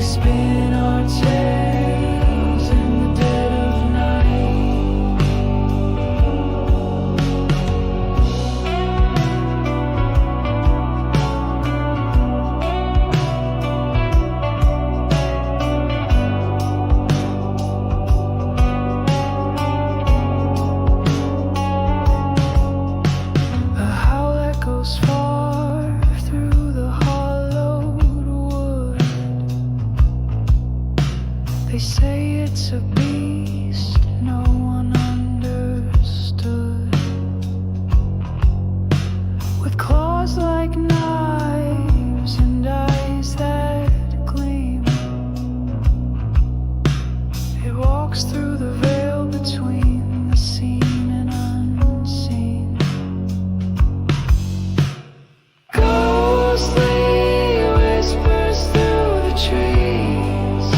spin our tales in the dead of night. A howl echoes far through the hollowed wood. They say it's a beast no one understood, with claws like knives and eyes that gleam. It walks through the veil between the seen and unseen. Ghostly whispers through the trees,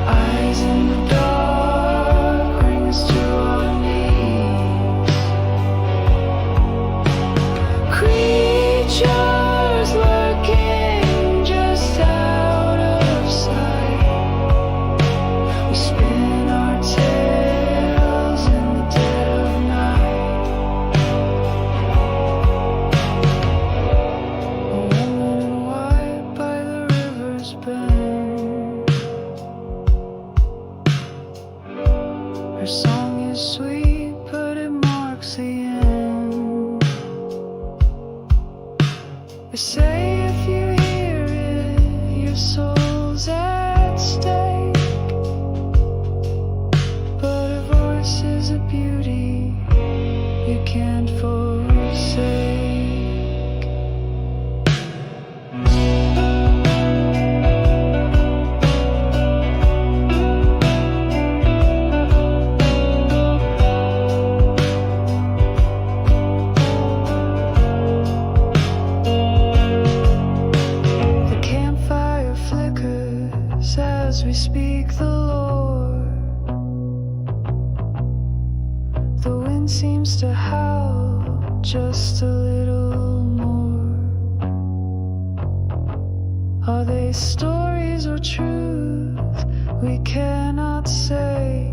eyes in the dark bring us to our knees. Creatures lurking just out of sight. We spin our tales in the dead of night. A woman in white by the river's bend. Her song is sweet, but it marks the end. They say if you hear it, your soul's at stake. But her voice is a beauty you can't forsake. The campfire flickers as we speak the lore. The wind seems to howl just a little more. Are they stories or truth? We cannot say.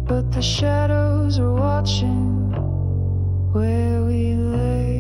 But the shadows are watching where we lay.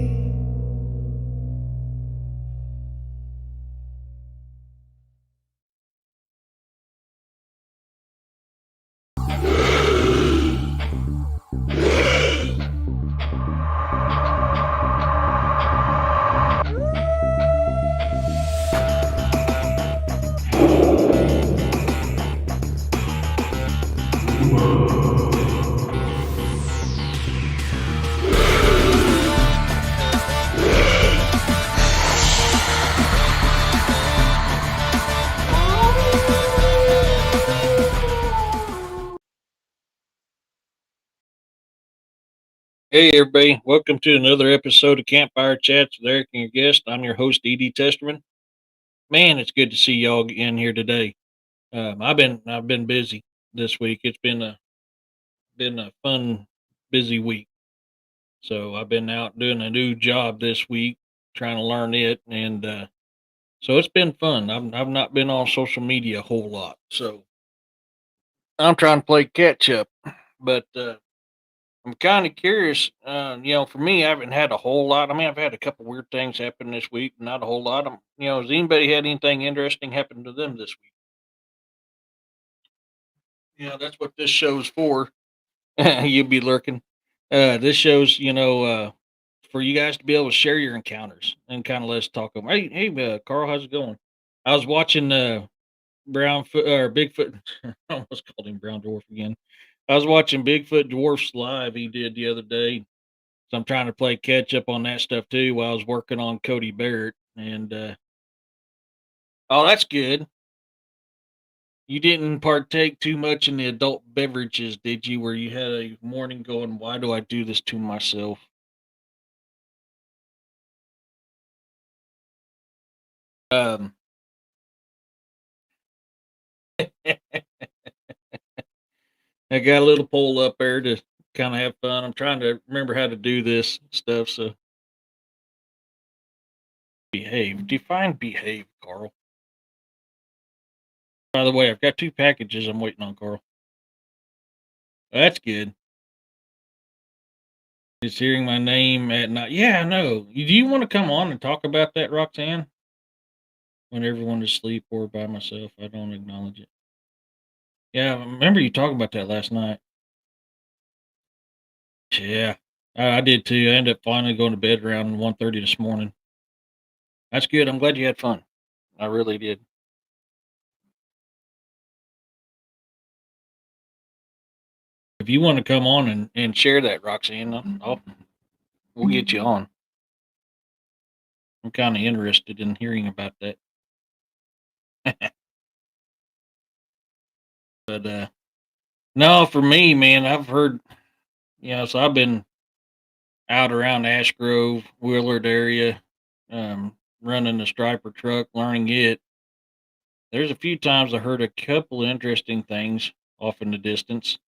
Hey, everybody. Welcome to another episode of Campfire Chats with Eric and your guest. I'm your host, Edie Testerman. Man, it's good to see y'all in here today. I've been busy this week. It's been a fun, busy week. So I've been out doing a new job this week, trying to learn it, and so it's been fun. I've not been on social media a whole lot, so I'm trying to play catch up. But I'm kind of curious. For me, I haven't had a whole lot. I mean, I've had a couple weird things happen this week, not a whole lot. Has anybody had anything interesting happen to them this week? That's what this show's for. You'll be lurking. This show's, for you guys to be able to share your encounters and kind of let's talk them. Hey, Carl, how's it going? I was watching Brownfoot or Bigfoot. I almost called him Brown Dwarf again. I was watching Bigfoot Dwarfs live he did the other day. So I'm trying to play catch up on that stuff too while I was working on Cody Barrett. And oh, that's good. You didn't partake too much in the adult beverages, did you? Where you had a morning going, why do I do this to myself? Um, I got a little poll up there to kind of have fun. I'm trying to remember how to do this stuff. So Behave. Define behave, Carl. By the way, I've got two packages I'm waiting on, Carl. That's good. Just hearing my name at night. Yeah, I know. Do you want to come on and talk about that, Roxanne? When everyone is asleep or by myself, I don't acknowledge it. Yeah, I remember you talking about that last night. Yeah, I did too. I ended up finally going to bed around 1:30 this morning. That's good. I'm glad you had fun. I really did. If you want to come on and share that, Roxanne, we'll get you on. I'm kind of interested in hearing about that. But no, for me, man, I've heard, so I've been out around Ash Grove, Willard area, running the striper truck, learning it. There's a few times I heard a couple interesting things off in the distance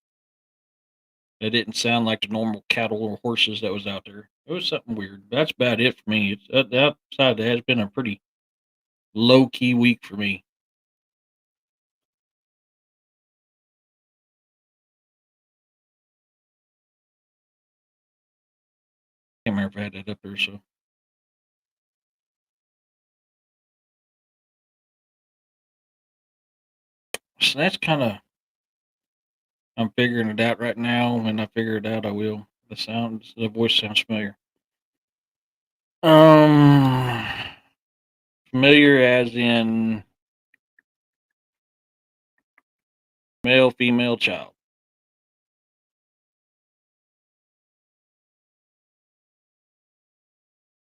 that didn't sound like the normal cattle or horses that was out there. It was something weird. That's about it for me. It's outside of that, it's been a pretty low key week for me. Can't remember if I had that up there. So that's kind of, I'm figuring it out right now. When I figure it out, I will. The voice sounds familiar. Um, Familiar as in male, female, child.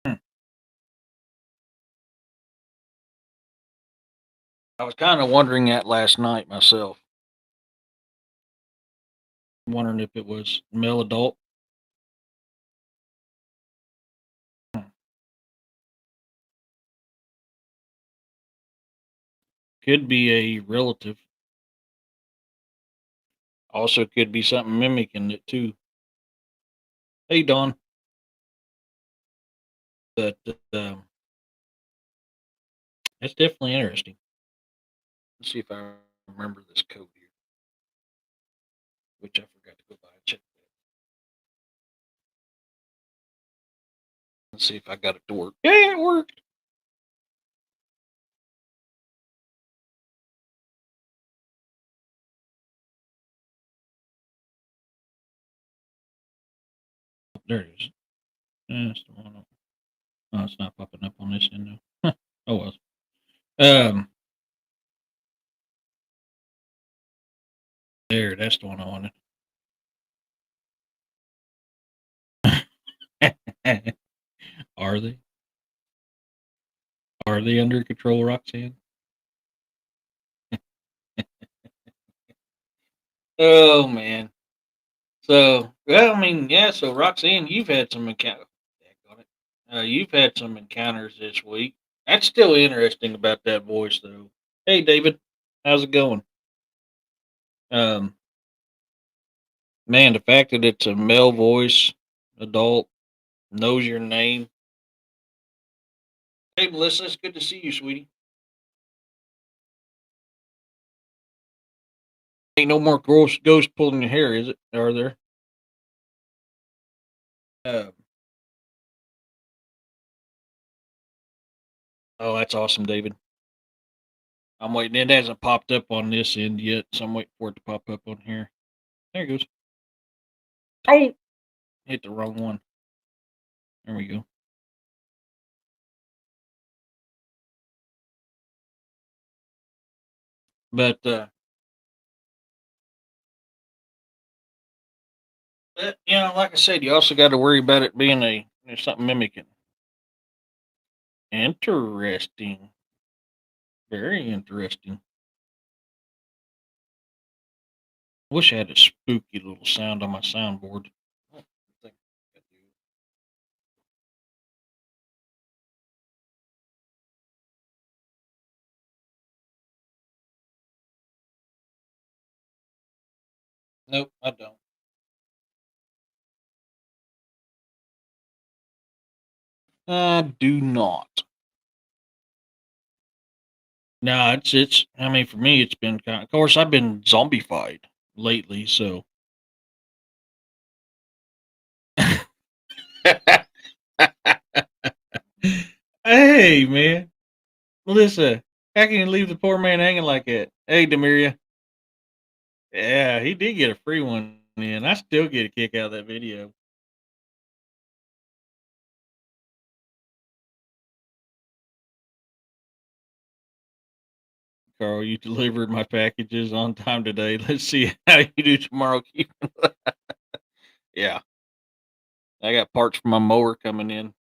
Hmm. I was kind of wondering that last night myself. Wondering if it was male adult. Hmm. Could be a relative. Also, could be something mimicking it too. Hey, Don. But that's definitely interesting. Let's see if I remember this code here, which I forgot to go by and check. Let's see if I got it to work. Yeah, it worked. There it is. That's the one. Oh, it's not popping up on this end though. Oh well. Um, there. That's the one I wanted. Are they? Are they under control, Roxanne? Oh man. So, well, I mean, yeah. So, Roxanne, you've had some encounters. You've had some encounters this week. That's still interesting about that voice, though. Hey, David, how's it going? Um, Man, the fact that it's a male voice, adult, knows your name. Hey, Melissa, it's good to see you, sweetie. Ain't no more ghost pulling your hair, is it? Are there? Uh, oh, that's awesome, David. I'm waiting. It hasn't popped up on this end yet, so I'm waiting for it to pop up on here. There it goes. Oh, hit the wrong one. There we go. But like I said, you also got to worry about it being there's something mimicking. Interesting. Very interesting. Wish I had a spooky little sound on my soundboard. I think I do. Nope, I don't. I do not. No, it's. I mean, for me, it's been kind. Of course, I've been zombified lately, so. Hey, man, Melissa, how can you leave the poor man hanging like that? Hey, Demiria. Yeah, he did get a free one in. I still get a kick out of that video. Carl, you delivered my packages on time today. Let's see how you do tomorrow. Yeah, I got parts for my mower coming in.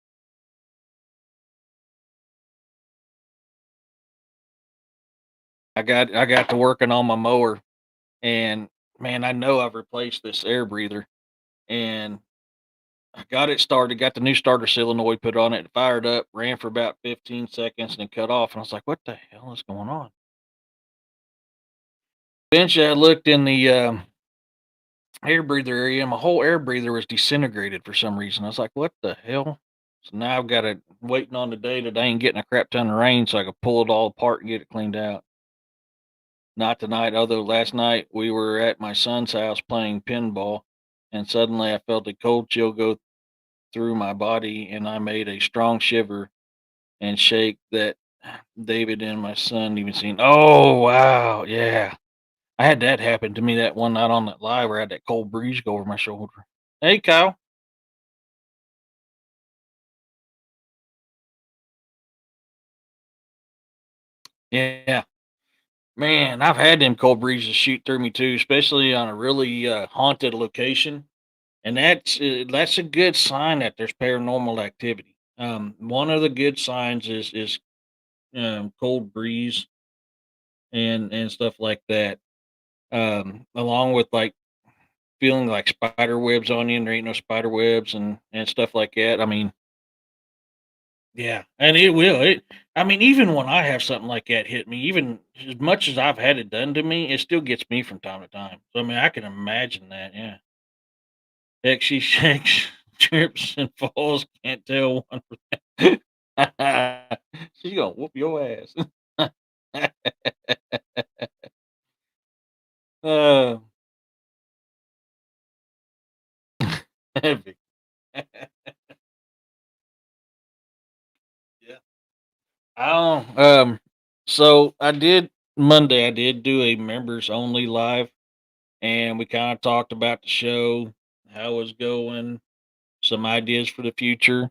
I got to working on my mower, and man, I know I've replaced this air breather, and I got it started, got the new starter solenoid put on it, fired up, ran for about 15 seconds, and then cut off. And I was like, "What the hell is going on?" Eventually, I looked in the air breather area, and my whole air breather was disintegrated for some reason. I was like, "What the hell?" So now I've got it waiting on the day that I ain't getting a crap ton of rain, so I could pull it all apart and get it cleaned out. Not tonight, although last night we were at my son's house playing pinball, and suddenly I felt a cold chill go through my body, and I made a strong shiver and shake that David and my son even seen. Oh wow, yeah. I had that happen to me that one night on that live where I had that cold breeze go over my shoulder. Hey Kyle. Yeah. Man, I've had them cold breezes shoot through me too, especially on a really haunted location. And that's a good sign that there's paranormal activity. One of the good signs is cold breeze and stuff like that. Along with like feeling like spider webs on you, and there ain't no spider webs and stuff like that. I mean, yeah, and it will. I mean, even when I have something like that hit me, even as much as I've had it done to me, it still gets me from time to time. So I mean, I can imagine that. Yeah, heck, she shakes, trips, and falls. Can't tell one. She's gonna whoop your ass. uh, Heavy. Yeah. So I did Monday. I did do a members only live, and we kind of talked about the show, how it's going, some ideas for the future.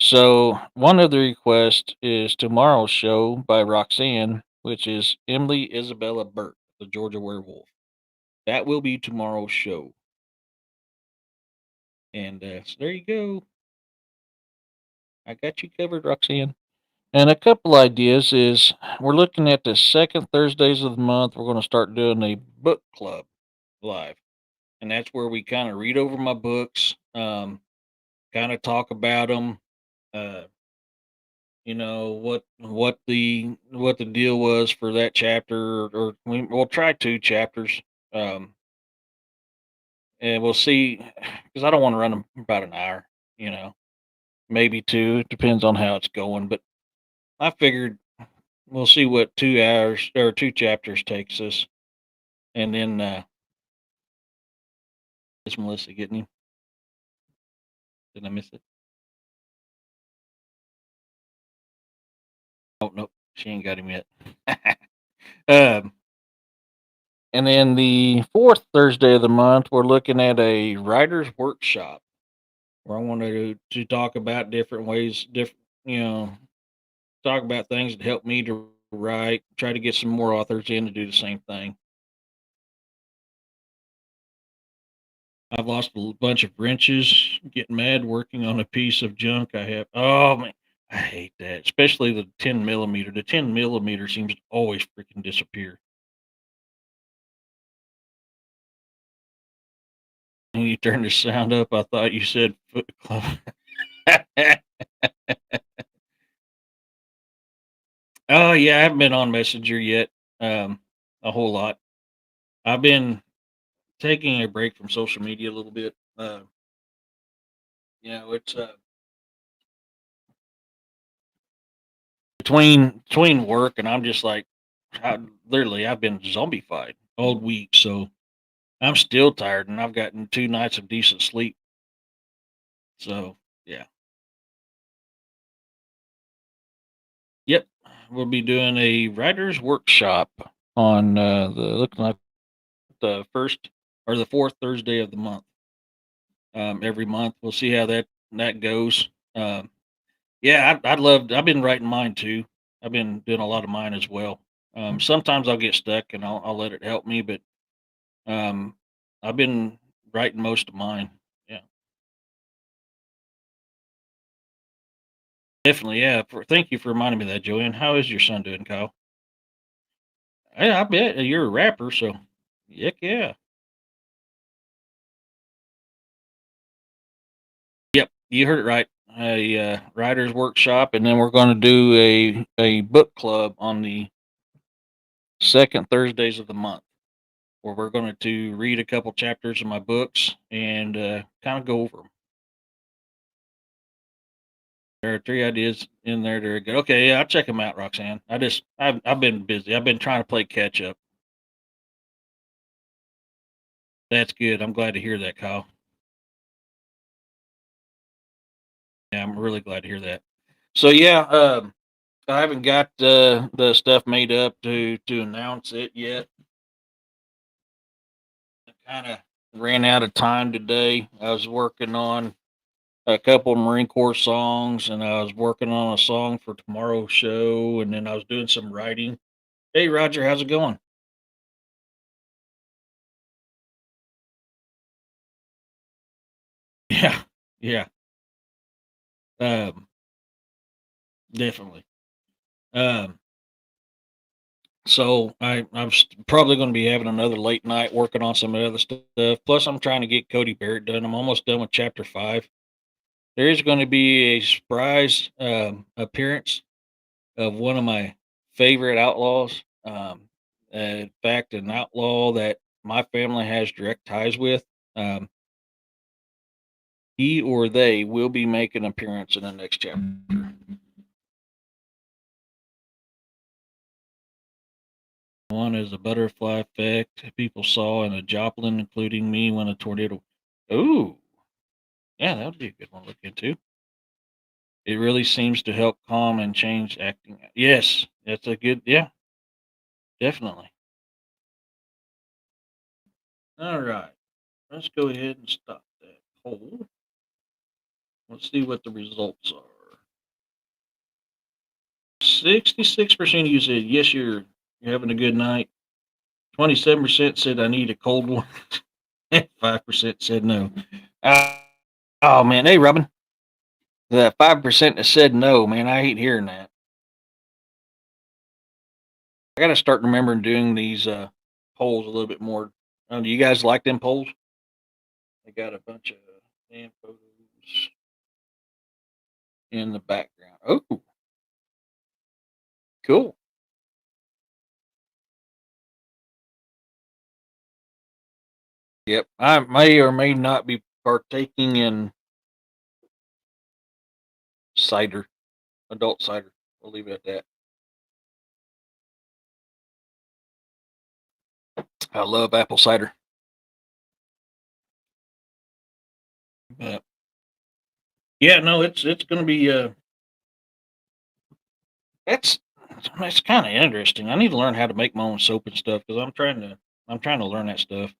So one of the requests is tomorrow's show by Roxanne, which is Emily Isabella Burke, the Georgia Werewolf. That will be tomorrow's show, and so there you go. I got you covered, Roxanne. And a couple ideas is we're looking at the second Thursdays of the month. We're going to start doing a book club live, and that's where we kind of read over my books, kind of talk about them. Uh, what the deal was for that chapter, or we'll try two chapters, um, and we'll see because I don't want to run them about an hour. You know, maybe two. It depends on how it's going, but I figured we'll see what 2 hours or two chapters takes us, and then is Melissa getting him? Did I miss it? Oh no, she ain't got him yet. um, and then the fourth Thursday of the month, we're looking at a writer's workshop where I wanted to talk about different ways, you know, talk about things that help me to write. Try to get some more authors in to do the same thing. I've lost a bunch of wrenches, getting mad working on a piece of junk I have. Oh man, I hate that, especially the 10 millimeter. The 10 millimeter seems to always freaking disappear. And you turn the sound up. I thought you said Foot Club. Oh yeah, I haven't been on Messenger yet. Um, a whole lot. I've been taking a break from social media a little bit. It's between work and I'm just like I've been zombified all week, so I'm still tired, and I've gotten 2 nights of decent sleep. So yeah, yep, we'll be doing a writers workshop on the looking like the first or the fourth Thursday of the month. Every month, we'll see how that goes. Um, yeah, I'd love. I've been writing mine too. I've been doing a lot of mine as well. Sometimes I'll get stuck and I'll let it help me, but um, I've been writing most of mine. Yeah, definitely. Yeah, thank you for reminding me of that, Joanne. How is your son doing, Kyle? Yeah, I bet you're a rapper, so heck yeah. Yep, you heard it right. A writers workshop, and then we're going to do a book club on the second Thursdays of the month, where we're going to read a couple chapters of my books and kind of go over them. There are 3 ideas in there that are good. Okay, yeah, I'll check them out, Roxanne. I've been busy. I've been trying to play catch up. That's good. I'm glad to hear that, Kyle. Yeah, I'm really glad to hear that. So yeah, I haven't got the stuff made up to announce it yet. I kind of ran out of time today. I was working on a couple of Marine Corps songs, and I was working on a song for tomorrow's show, and then I was doing some writing. Hey, Roger, how's it going? Yeah, yeah, um, definitely. Um, so probably going to be having another late night working on some other stuff. Plus, I'm trying to get Cody Barrett done. I'm almost done with chapter 5. There is going to be a surprise appearance of one of my favorite outlaws. In fact, an outlaw that my family has direct ties with. Um, he or they will be making an appearance in the next chapter. One is a butterfly effect people saw in a Joplin, including me, when a tornado. Ooh, yeah, that would be a good one to look into. It really seems to help calm and change acting. Yes, that's a good. Yeah, definitely. All right, let's go ahead and stop that poll. Let's see what the results are. 66% of you said yes, you're having a good night. 27% said I need a cold one. 5% said no. Uh, oh man, hey Robin, the 5% that said no, man, I hate hearing that. I got to start remembering doing these polls a little bit more. Do you guys like them polls? I got a bunch of damn photos in the background. Oh, cool. Yep, I may or may not be partaking in cider, adult cider. We'll leave it at that. I love apple cider. But yeah, no, it's going to be that's that's kind of interesting. I need to learn how to make my own soap and stuff because I'm trying to learn that stuff.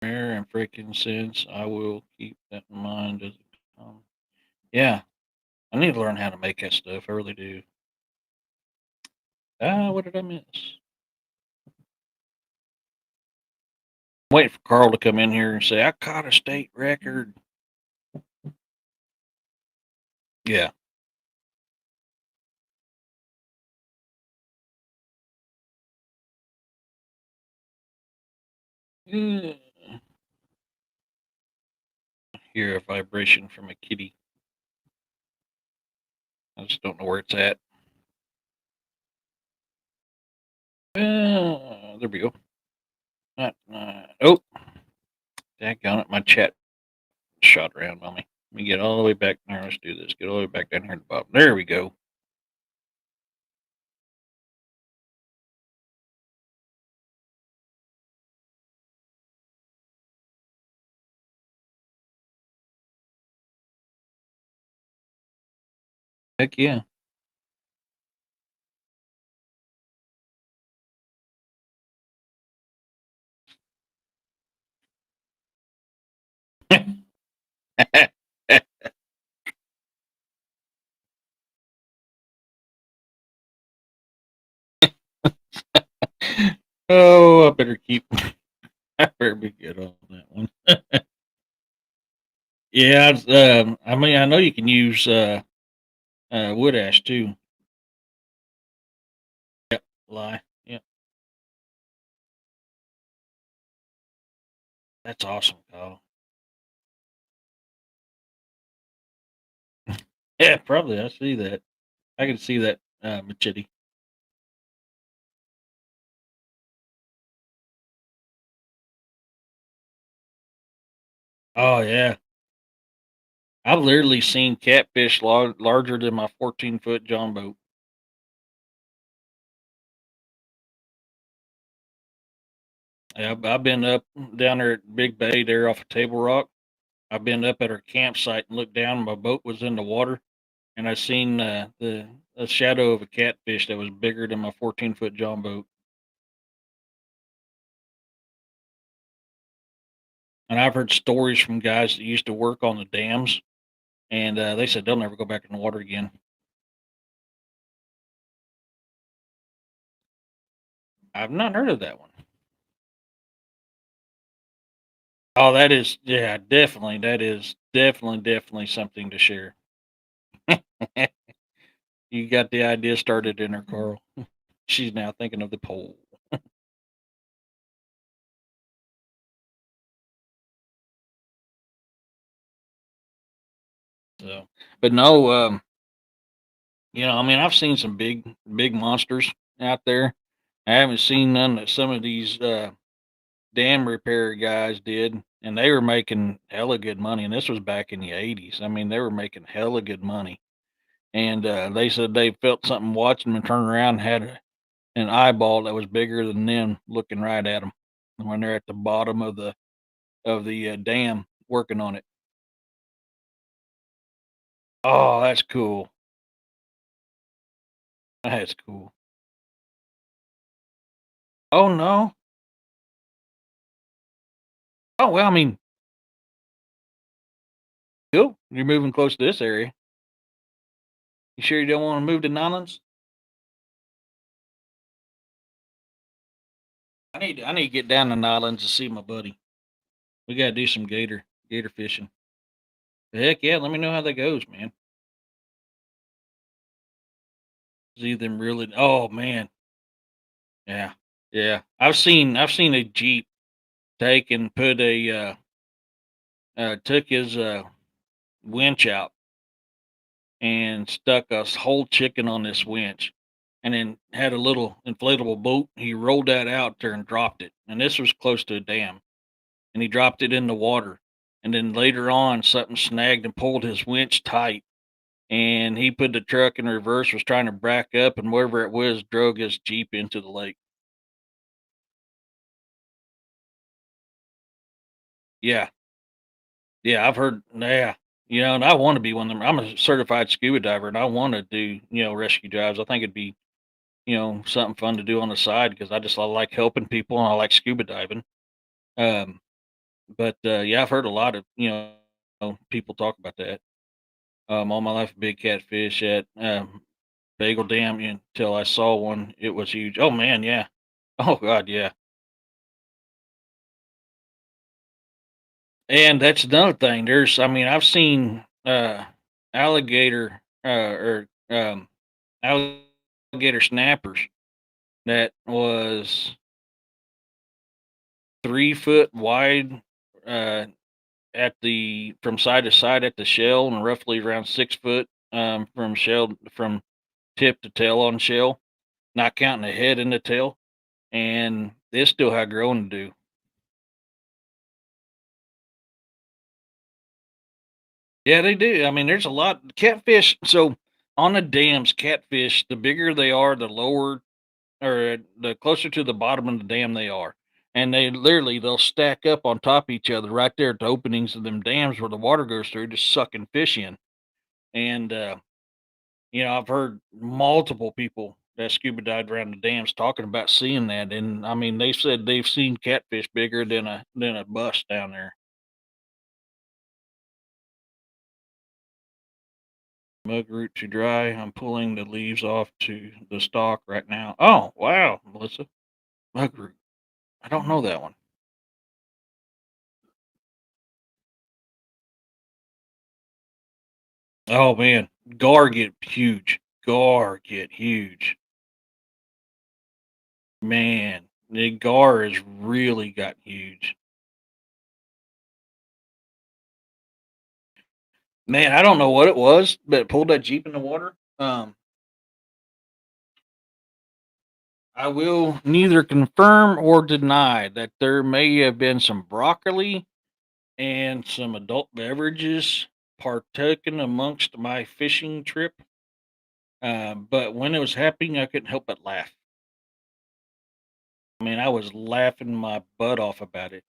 Air and frankincense. I will keep that in mind as yeah, I need to learn how to make that stuff. I really do. Ah, what did I miss? I'm waiting for Carl to come in here and say I caught a state record. Yeah. Mm. Hear a vibration from a kitty. I just don't know where it's at. There we go. Oh, daggone it. My chat shot around on me. Let me get all the way back there. Let's do this. Get all the way back down here at the bottom. There we go. Heck yeah. Oh, I better keep. I better be good on that one. Yeah, I mean, I know you can use wood ash too. Lie. Yeah, that's awesome, Kyle. Yeah, probably. I see that. I can see that machete. Oh yeah, I've literally seen catfish larger than my 14-foot John boat. Yeah, I've been up down there at Big Bay there off of Table Rock. I've been up at our campsite and looked down. My boat was in the water, and I seen the a shadow of a catfish that was bigger than my 14-foot John boat. And I've heard stories from guys that used to work on the dams, and they said they'll never go back in the water again. I've not heard of that one. Oh, that is, yeah, definitely. That is definitely something to share. You got the idea started in her, Carl. She's now thinking of the pole. So, but no, I mean, I've seen some big monsters out there. I haven't seen none that some of these dam repair guys did, and they were making hella good money. And this was back in the '80s. I mean, they were making hella good money. And they said they felt something watching them and turned around and had an eyeball that was bigger than them looking right at them when they're at the bottom of the dam working on it. Oh, that's cool. That's cool. Oh no. Oh well, I mean, cool. You're moving close to this area. You sure you don't want to move to Nolans? I need to get down to Nolans to see my buddy. We gotta do some gator fishing. Heck yeah, let me know how that goes, man. See them really. Oh man, yeah, yeah. I've seen a Jeep take and put a took his winch out and stuck a whole chicken on this winch, and then had a little inflatable boat. He rolled that out there and dropped it, and this was close to a dam, and he dropped it in the water. And then later on, something snagged and pulled his winch tight, and he put the truck in reverse, was trying to back up, and wherever it was, drove his Jeep into the lake. Yeah, yeah, I've heard. Yeah, and I want to be one of them. I'm a certified scuba diver, and I want to do rescue dives. I think it'd be something fun to do on the side because I like helping people and I like scuba diving. Um, but yeah, I've heard a lot of people talk about that. All my life, big catfish at Bagel Dam until I saw one. It was huge. Oh man, yeah. Oh god, yeah. And that's another thing. I mean, I've seen alligator or alligator snappers that was 3 foot wide uh, at the from side to side at the shell, and roughly around 6 foot from tip to tail on shell, not counting the head and the tail. And they still had growing to do. Yeah, they do. I mean, there's a lot catfish. So on the dams, catfish, the bigger they are, the lower or the closer to the bottom of the dam they are. And they'll stack up on top of each other right there at the openings of them dams where the water goes through, just sucking fish in. And I've heard multiple people that scuba dived around the dams talking about seeing that, and I mean, they said they've seen catfish bigger than a bus down there. Mug root to dry. I'm pulling the leaves off to the stalk right now. Oh, wow, Melissa. Mug root. I don't know that one. Oh man, gar get huge. Gar get huge. Man, the gar has really got huge. Man, I don't know what it was, but it pulled that Jeep in the water. I will neither confirm or deny that there may have been some broccoli and some adult beverages partaken amongst my fishing trip. But when it was happening, I couldn't help but laugh. I mean, I was laughing my butt off about it.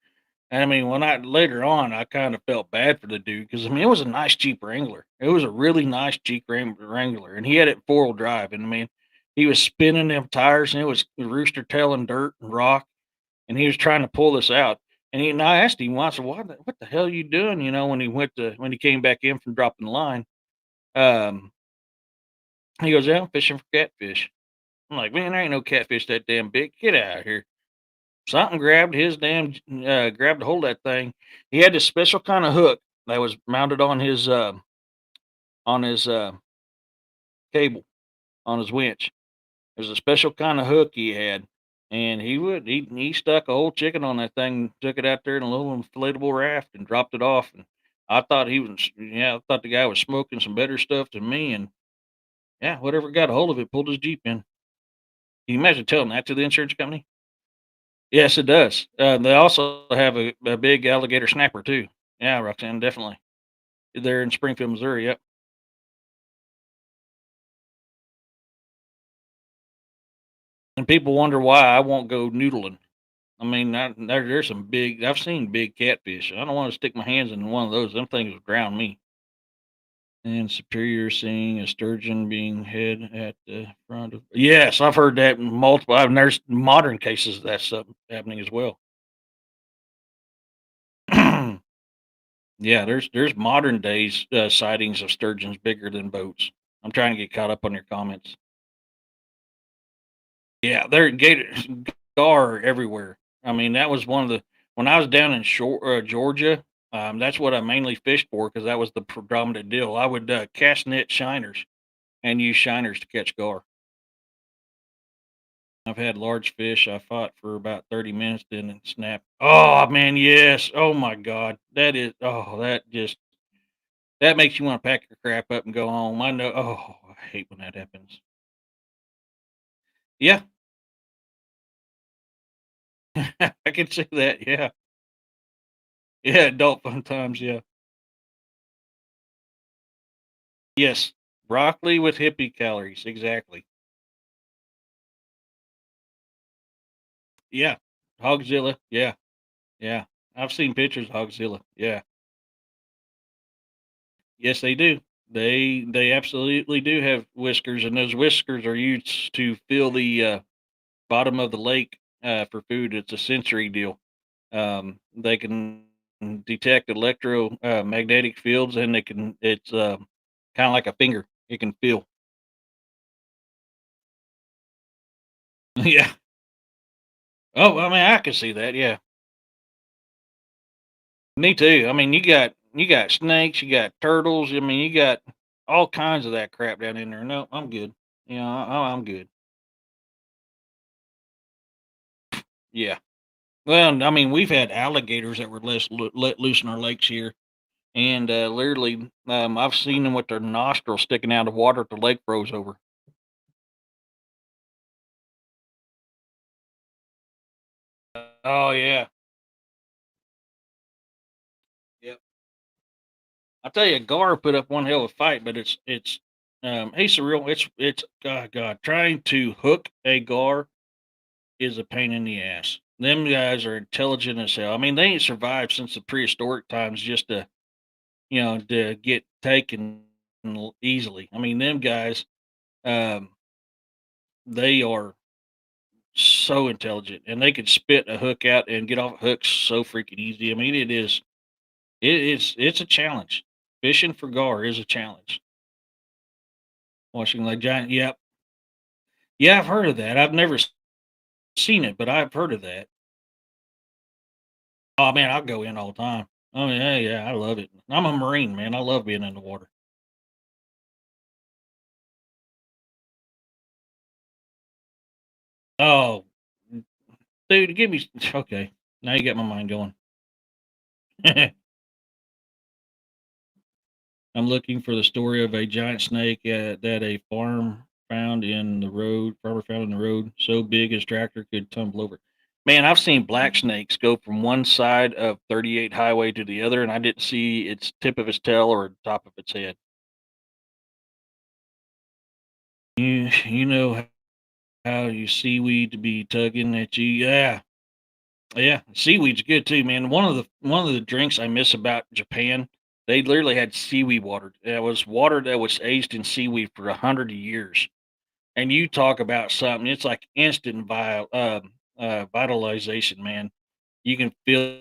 And I mean, when I later on, I kind of felt bad for the dude because I mean, it was a nice Jeep Wrangler. It was a really nice Jeep Wrangler, and he had it 4-wheel drive. And I mean, he was spinning them tires, and it was rooster tailing dirt and rock, and he was trying to pull this out. And I asked him once, what the hell are you doing? When he came back in from dropping the line, um, he goes, "Yeah, I'm fishing for catfish." I'm like, "Man, there ain't no catfish that damn big. Get out of here." Something grabbed a hold of that thing. He had this special kind of hook that was mounted on his cable, on his winch. There's a special kind of hook he had, and he stuck a whole chicken on that thing, took it out there in a little inflatable raft, and dropped it off. And I thought the guy was smoking some better stuff than me. And yeah, whatever got a hold of it pulled his Jeep in. Can you imagine telling that to the insurance company? Yes, it does. They also have a big alligator snapper too. Yeah, Roxanne, definitely. They're in Springfield, Missouri. Yep. And people wonder why I won't go noodling. I mean, there's some big. I've seen big catfish. I don't want to stick my hands in one of those. Them things would drown me. And Superior seeing a sturgeon being head at the front of. Yes, I've heard that multiple. There's modern cases of that stuff happening as well. Yeah, there's modern days sightings of sturgeons bigger than boats. I'm trying to get caught up on your comments. Yeah, there gators are everywhere. I mean, that was one of the when I was down in Georgia. That's what I mainly fished for because that was the predominant deal. I would cast net shiners and use shiners to catch gar. I've had large fish. I fought for about 30 minutes, then it snapped. Oh man, yes. Oh my God, that is. Oh, that makes you want to pack your crap up and go home. I know. Oh, I hate when that happens. Yeah, I can see that. Yeah, yeah. Adult fun times. Yeah. Yes, broccoli with hippie calories, exactly. Yeah, Hogzilla, yeah, yeah. I've seen pictures of Hogzilla, yeah. Yes, they do. They absolutely do have whiskers, and those whiskers are used to fill the, bottom of the lake, for food. It's a sensory deal. They can detect magnetic fields, and it's, kinda like a finger. It can feel. Yeah. Oh, I mean, I can see that, yeah. Me too. I mean, you got snakes, you got turtles. I mean, you got all kinds of that crap down in there. No, I'm good. I'm good. Yeah. Well, I mean, we've had alligators that were let loose in our lakes here, and literally, I've seen them with their nostrils sticking out of water if the lake froze over. Oh yeah. Yep. I tell you, Gar put up one hell of a fight, but hey surreal. It's God trying to hook a Gar is a pain in the ass. Them guys are intelligent as hell. I mean, they ain't survived since the prehistoric times just to get taken easily. I mean, them guys. Um, they are so intelligent, and they can spit a hook out and get off hooks so freaking easy. I mean, it's a challenge. Fishing for gar is a challenge. Washing like giant. Yep. Yeah, I've heard of that. I've never seen it, but I've heard of that. Oh man, I'll go in all the time. Oh yeah, yeah, I love it. I'm a Marine, man. I love being in the water. Oh, dude, give me okay. Now you got my mind going. I'm looking for the story of a giant snake that a farmer found in the road, so big his tractor could tumble over. Man, I've seen black snakes go from one side of 38 highway to the other, and I didn't see its tip of its tail or top of its head. You know how you seaweed to be tugging at you. Yeah, yeah, seaweed's good too, man. One of the drinks I miss about Japan, they literally had seaweed water. It was water that was aged in seaweed for 100 years. And you talk about something, it's like instant vitalization, man. You can feel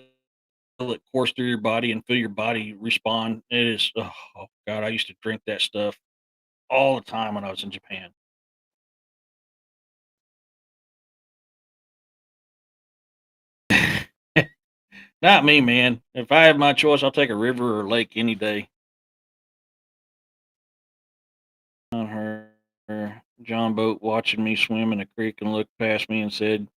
it course through your body and feel your body respond. It is, oh God, I used to drink that stuff all the time when I was in Japan. Not me, man. If I have my choice, I'll take a river or lake any day. On her John boat watching me swim in the creek and looked past me and said,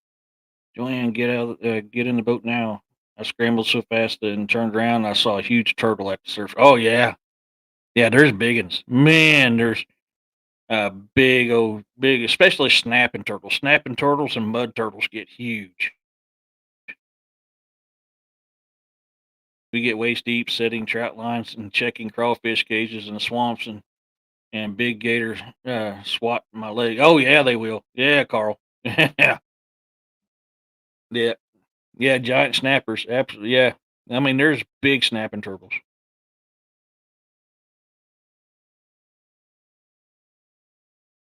"Joanne, get in the boat now." I scrambled so fast and turned around. I saw a huge turtle at the surface. Oh yeah, yeah. There's big ones, man. There's big, especially snapping turtles. Snapping turtles and mud turtles get huge. We get waist deep setting trout lines and checking crawfish cages in the swamps and big gators swat my leg. Oh yeah, they will. Yeah, Carl. Yeah, yeah. Yeah, giant snappers, absolutely, yeah. I mean, there's big snapping turtles.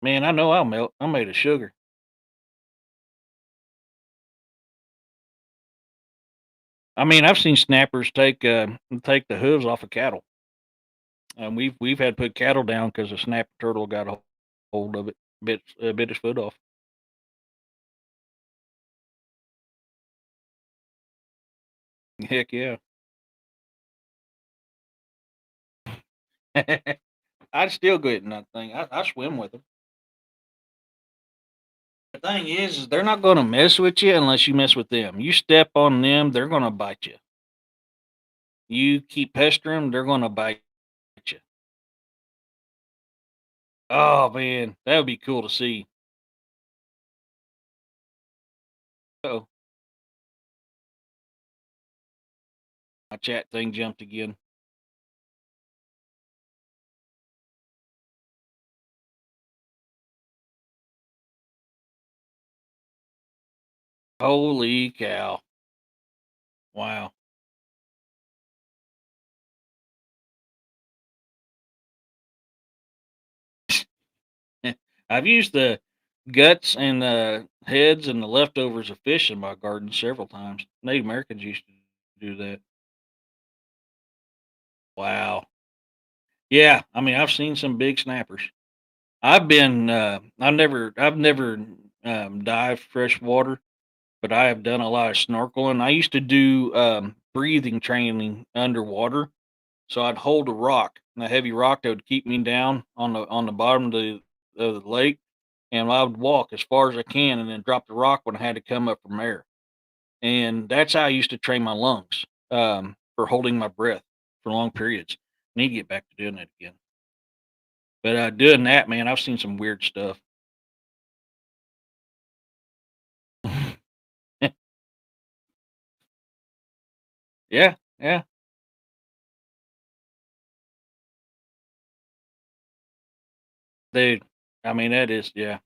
Man, I know I'll melt. I'm made of sugar. I mean, I've seen snappers take the hooves off of cattle. We've had to put cattle down because a snapper turtle got a hold of it, bit his foot off. Heck yeah. I'd still go in that thing. I swim with them. The thing is they're not going to mess with you unless you mess with them. You step on them, they're going to bite you. You keep pestering them, they're going to bite you. Oh man, that would be cool to see. Oh, my chat thing jumped again. Holy cow! Wow. I've used the guts and the heads and the leftovers of fish in my garden several times. Native Americans used to do that. Wow. Yeah, I mean, I've seen some big snappers. I've never dived freshwater, but I have done a lot of snorkeling. I used to do breathing training underwater. So I'd hold a rock, a heavy rock that would keep me down on the bottom of the lake, and I would walk as far as I can, and then drop the rock when I had to come up from there. And that's how I used to train my lungs for holding my breath for long periods. Need to get back to doing that again. But doing that, man, I've seen some weird stuff. Yeah, yeah, dude. I mean, that is, yeah,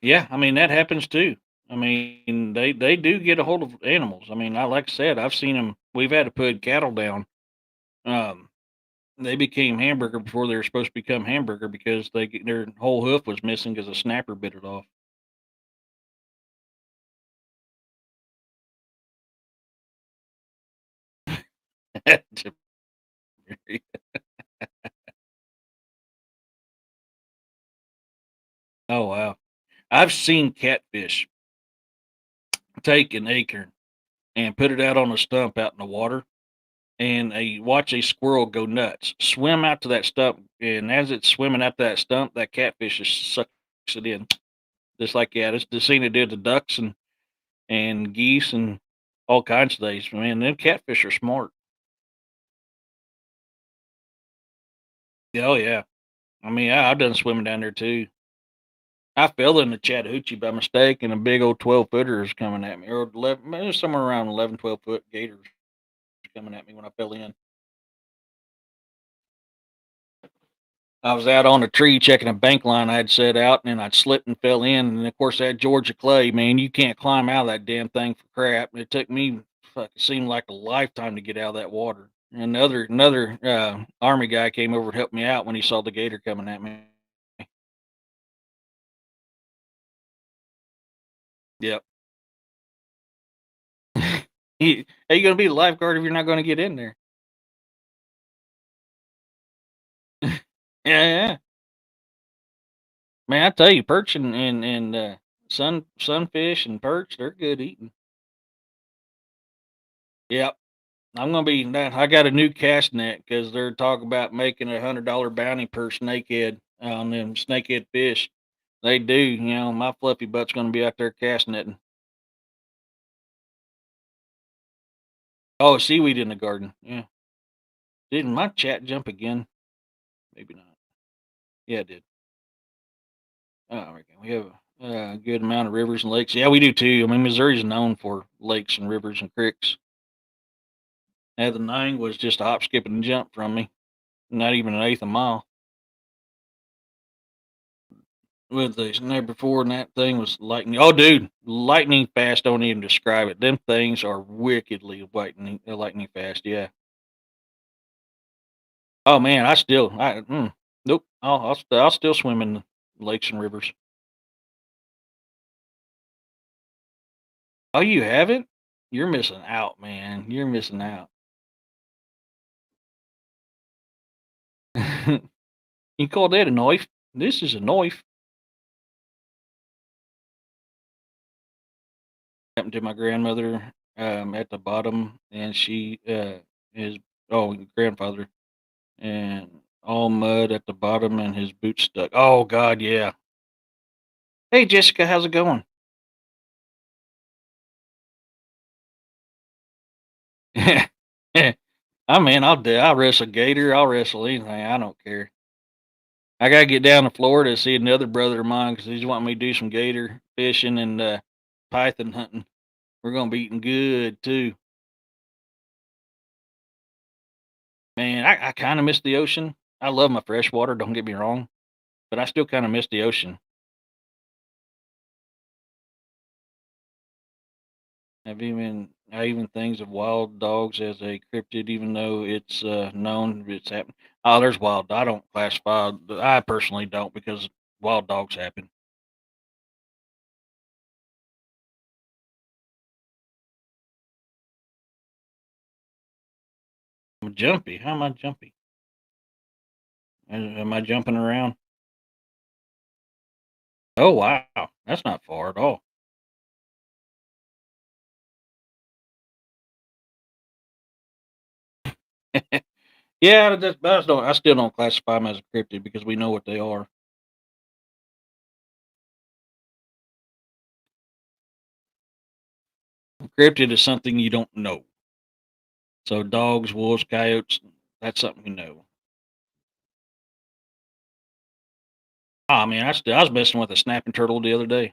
yeah. I mean, that happens too. I mean, they do get a hold of animals. I mean, I like I said, I've seen them. We've had to put cattle down. Um, they became hamburger before they were supposed to become hamburger because their whole hoof was missing because a snapper bit it off. Oh wow! I've seen catfish take an acorn and put it out on a stump out in the water, and watch a squirrel go nuts, swim out to that stump, and as it's swimming out to that stump, that catfish just sucks it in, just like yeah, this the scene it did to ducks and geese and all kinds of things. Man, them catfish are smart. Oh yeah, I mean I've done swimming down there too. I fell in the Chattahoochee by mistake, and a big old 12 footer is coming at me, or 11, it was somewhere around 11, 12 foot gators coming at me when I fell in. I was out on a tree checking a bank line I had set out, and I'd slipped and fell in. And of course, that Georgia clay, man, you can't climb out of that damn thing for crap. It took me, fuck, it seemed like a lifetime to get out of that water. And another army guy came over to help me out when he saw the gator coming at me. Yep. How you gonna be a lifeguard if you're not gonna get in there? Yeah, yeah. Man, I tell you, perch and sunfish and perch, they're good eating. Yep. I'm gonna be that. I got a new cast net because they're talking about making $100 bounty per snakehead on them snakehead fish. They do, my fluffy butt's gonna be out there cast netting. Oh, seaweed in the garden. Yeah. Didn't my chat jump again? Maybe not. Yeah, it did. Oh, I reckon we have a good amount of rivers and lakes. Yeah, we do too. I mean, Missouri's known for lakes and rivers and creeks. Yeah, the nine was just a hop, skip, and jump from me. Not even an eighth a mile. With the night before, and that thing was lightning. Oh, dude, lightning fast. Don't even describe it. Them things are wickedly lightning fast. Yeah. Oh man, nope. I'll still swim in the lakes and rivers. Oh, you haven't? You're missing out, man. You're missing out. You call that a knife? This is a knife. Happened to my grandmother at the bottom, and she is grandfather, and all mud at the bottom, and his boots stuck. Oh God, yeah. Hey Jessica, how's it going? I mean, I'll wrestle gator, I'll wrestle anything. I don't care. I gotta get down to Florida to see another brother of mine because he's wanting me to do some gator fishing and python hunting. We're gonna be eating good too. Man, I kind of miss the ocean. I love my freshwater. Don't get me wrong, but I still kind of miss the ocean. I even things of wild dogs as a cryptid, even though it's known it's happened. Oh, there's wild. I don't classify. I personally don't because wild dogs happen. I'm jumpy. How am I jumpy? Am I jumping around? Oh wow, that's not far at all. Yeah, I still don't classify them as a cryptid because we know what they are. Cryptid is something you don't know. So dogs, wolves, coyotes, that's something we know. Oh man, I was messing with a snapping turtle the other day.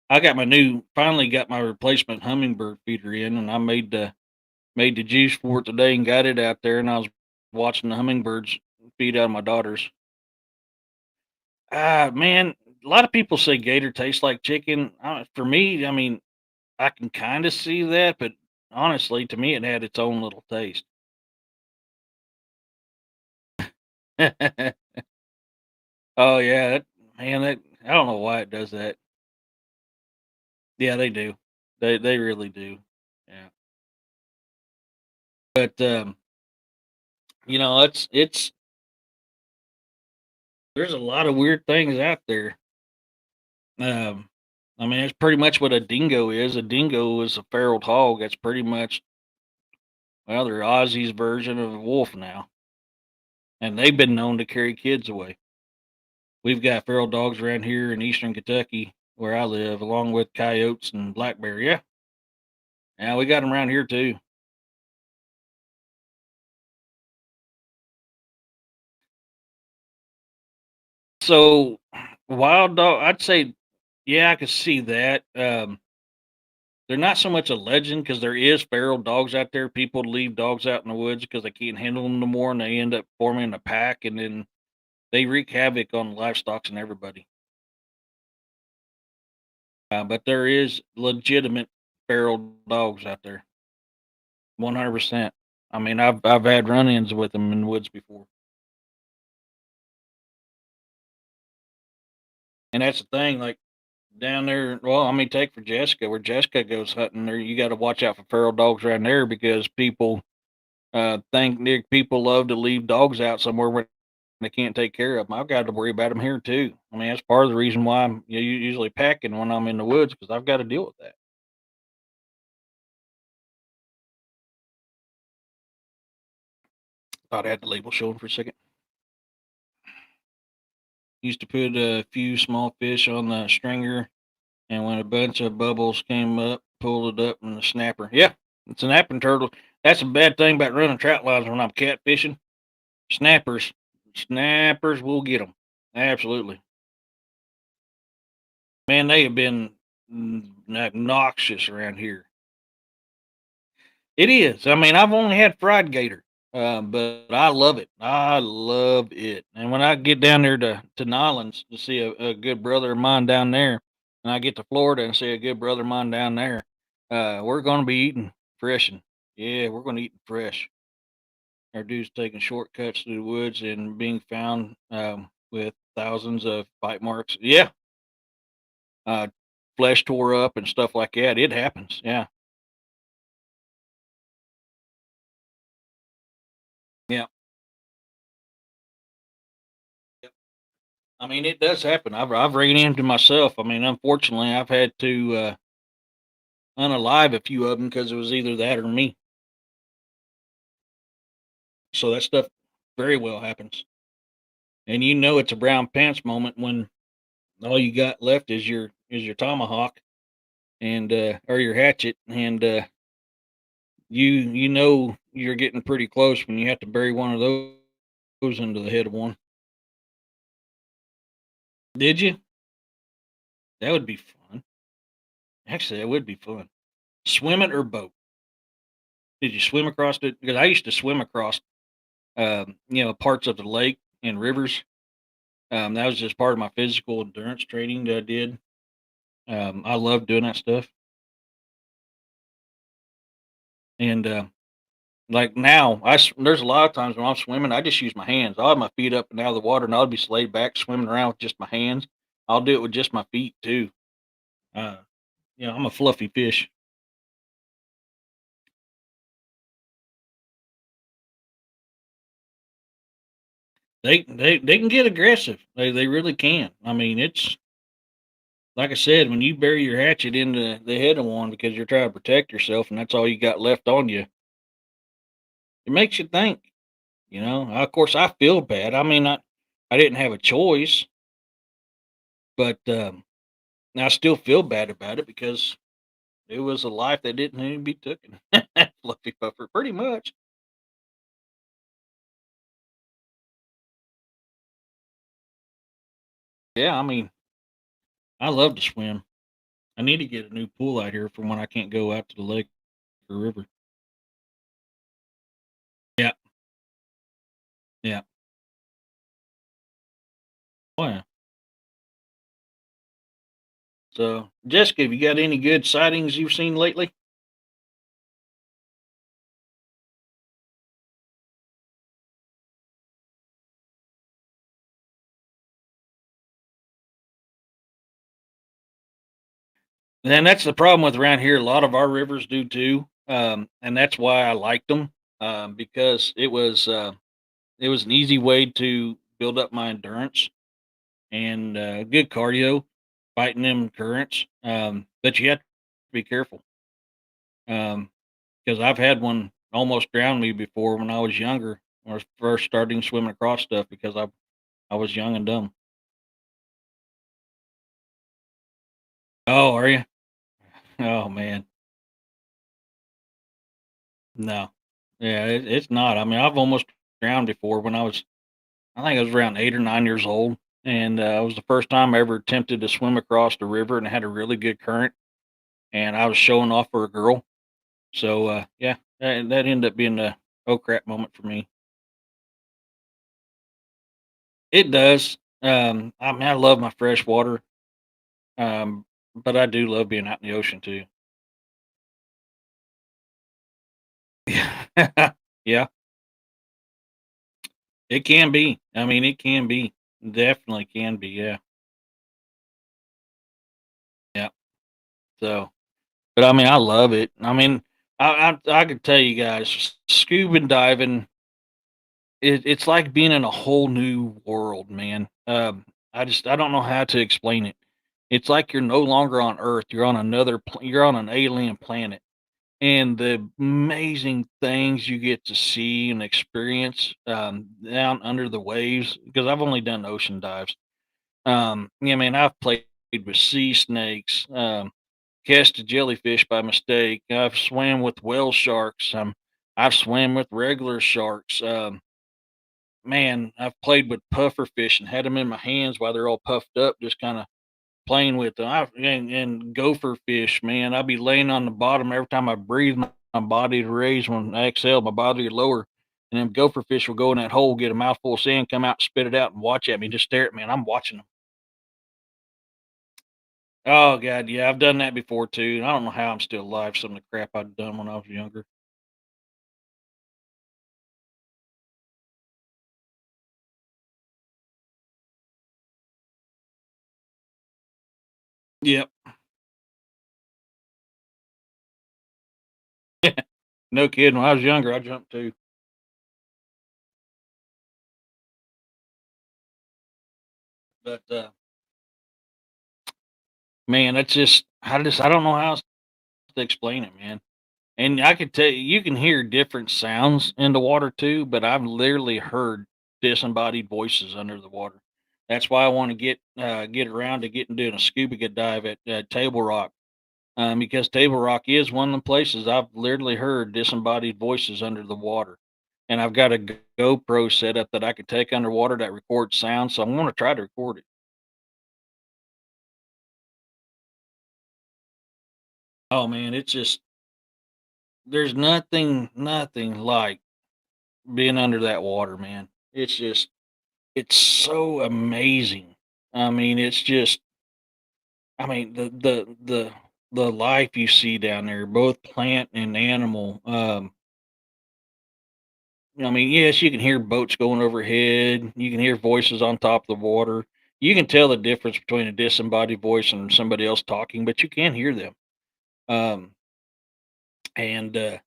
I got my new finally got my replacement hummingbird feeder in, and I made Made the juice for it today and got it out there, and I was watching the hummingbirds feed out of my daughters. Ah, man, a lot of people say gator tastes like chicken. For me, I mean, I can kind of see that, but honestly, to me, it had its own little taste. Oh yeah, man, that I don't know why it does that. Yeah, they do. They really do. Yeah, but it's there's a lot of weird things out there. Um, I mean, it's pretty much what a dingo is. A dingo is a feral hog. That's pretty much well, they're Ozzy's version of a wolf now, and they've been known to carry kids away. We've got feral dogs around here in eastern Kentucky where I live, along with coyotes and black bear. Yeah, yeah, we got them around here too. So, wild dog, I'd say, yeah, I could see that. They're not so much a legend because there is feral dogs out there. People leave dogs out in the woods because they can't handle them no more, and they end up forming a pack, and then they wreak havoc on livestock and everybody. But there is legitimate feral dogs out there, 100%. I mean, I've had run-ins with them in the woods before, and that's the thing. Like down there, well, I mean, take for Jessica, where Jessica goes hunting, there you got to watch out for feral dogs around there because think people love to leave dogs out somewhere where they can't take care of them. I've got to worry about them here too. I mean, that's part of the reason why I'm usually packing when I'm in the woods because I've got to deal with that. Thought I had the label showing for a second. Used to put a few small fish on the stringer, and when a bunch of bubbles came up, pulled it up in the snapper. Yeah, it's a snapping turtle. That's a bad thing about running trout lines when I'm catfishing. Snappers, snappers will get them. Absolutely, man. They have been obnoxious around here. It is. I mean, I've only had fried gator, but I love it. I love it. And when I get down there to Nolans to see a good brother of mine down there, and I get to Florida and see a good brother of mine down there, we're going to be eating fresh. And yeah, we're going to eat fresh. Our dude's taking shortcuts through the woods and being found with thousands of bite marks. Yeah, uh, flesh tore up and stuff like that. It happens. Yeah, yeah. I mean, it does happen. I've ran into myself. I mean, unfortunately, I've had to unalive a few of them because it was either that or me. So that stuff very well happens, and it's a brown pants moment when all you got left is your tomahawk and or your hatchet, and you're getting pretty close when you have to bury one of those into the head of one. Did you? That would be fun. Actually, that would be fun. Swim it or boat? Did you swim across it? Because I used to swim across parts of the lake and rivers. That was just part of my physical endurance training that I did. I love doing that stuff. And like now, there's a lot of times when I'm swimming, I just use my hands. I'll have my feet up and out of the water, and I'll be laid back swimming around with just my hands. I'll do it with just my feet too. Uh, I'm a fluffy fish. They can get aggressive. They really can. I mean, it's like I said, when you bury your hatchet into the head of one because you're trying to protect yourself, and that's all you got left on you, it makes you think. Of course, I feel bad. I mean, I didn't have a choice, but I still feel bad about it because it was a life that didn't need to be taken. Fluffy puffer, pretty much. Yeah, I mean, I love to swim. I need to get a new pool out here for when I can't go out to the lake or river. Yeah. Oh, yeah. So, Jessica, have you got any good sightings you've seen lately? And that's the problem with around here. A lot of our rivers do too, and that's why I liked them because it was an easy way to build up my endurance and good cardio, fighting them currents. But you have to be careful because I've had one almost drown me before when I was younger. When I was first starting swimming across stuff because I was young and dumb. Oh, are you? Oh man, no. Yeah, it's not. I mean, I've almost drowned before when I think I was around 8 or 9 years old, and it was the first time I ever attempted to swim across the river, and it had a really good current, and I was showing off for a girl. So yeah, that ended up being a oh crap moment for me. It does. I mean, I love my fresh water, but I do love being out in the ocean too. Yeah, it can be. I mean, it can be. Definitely can be. Yeah, yeah. So, but I mean, I love it. I mean, I could tell you guys, scuba diving. It's like being in a whole new world, man. I don't know how to explain it. It's like you're no longer on Earth. You're on you're on an alien planet, and the amazing things you get to see and experience down under the waves. Because I've only done ocean dives. Yeah, man, I've played with sea snakes, cast a jellyfish by mistake. I've swam with whale sharks. I've swam with regular sharks. Man, I've played with puffer fish and had them in my hands while they're all puffed up, just kind of playing with them. And gopher fish, man, I'd be laying on the bottom every time I breathe. My body to raise when I exhale, my body would lower. And then gopher fish will go in that hole, get a mouthful of sand, come out, spit it out, and watch at me, just stare at me. And I'm watching them. Oh god, yeah, I've done that before too. And I don't know how I'm still alive. Some of the crap I'd done when I was younger. Yep. No kidding. When I was younger, I jumped too. But man, that's just I don't know how else to explain it, man. And I could tell you, you can hear different sounds in the water too, but I've literally heard disembodied voices under the water. That's why I want to get around to getting doing a scuba dive at Table Rock, because Table Rock is one of the places I've literally heard disembodied voices under the water, and I've got a GoPro set up that I could take underwater that records sound. So I'm going to try to record it. Oh man, it's just there's nothing like being under that water, man. It's just it's so amazing. I mean, it's just I mean, the life you see down there, both plant and animal. I mean, yes, you can hear boats going overhead. You can hear voices on top of the water. You can tell the difference between a disembodied voice and somebody else talking, but you can hear them. Um, and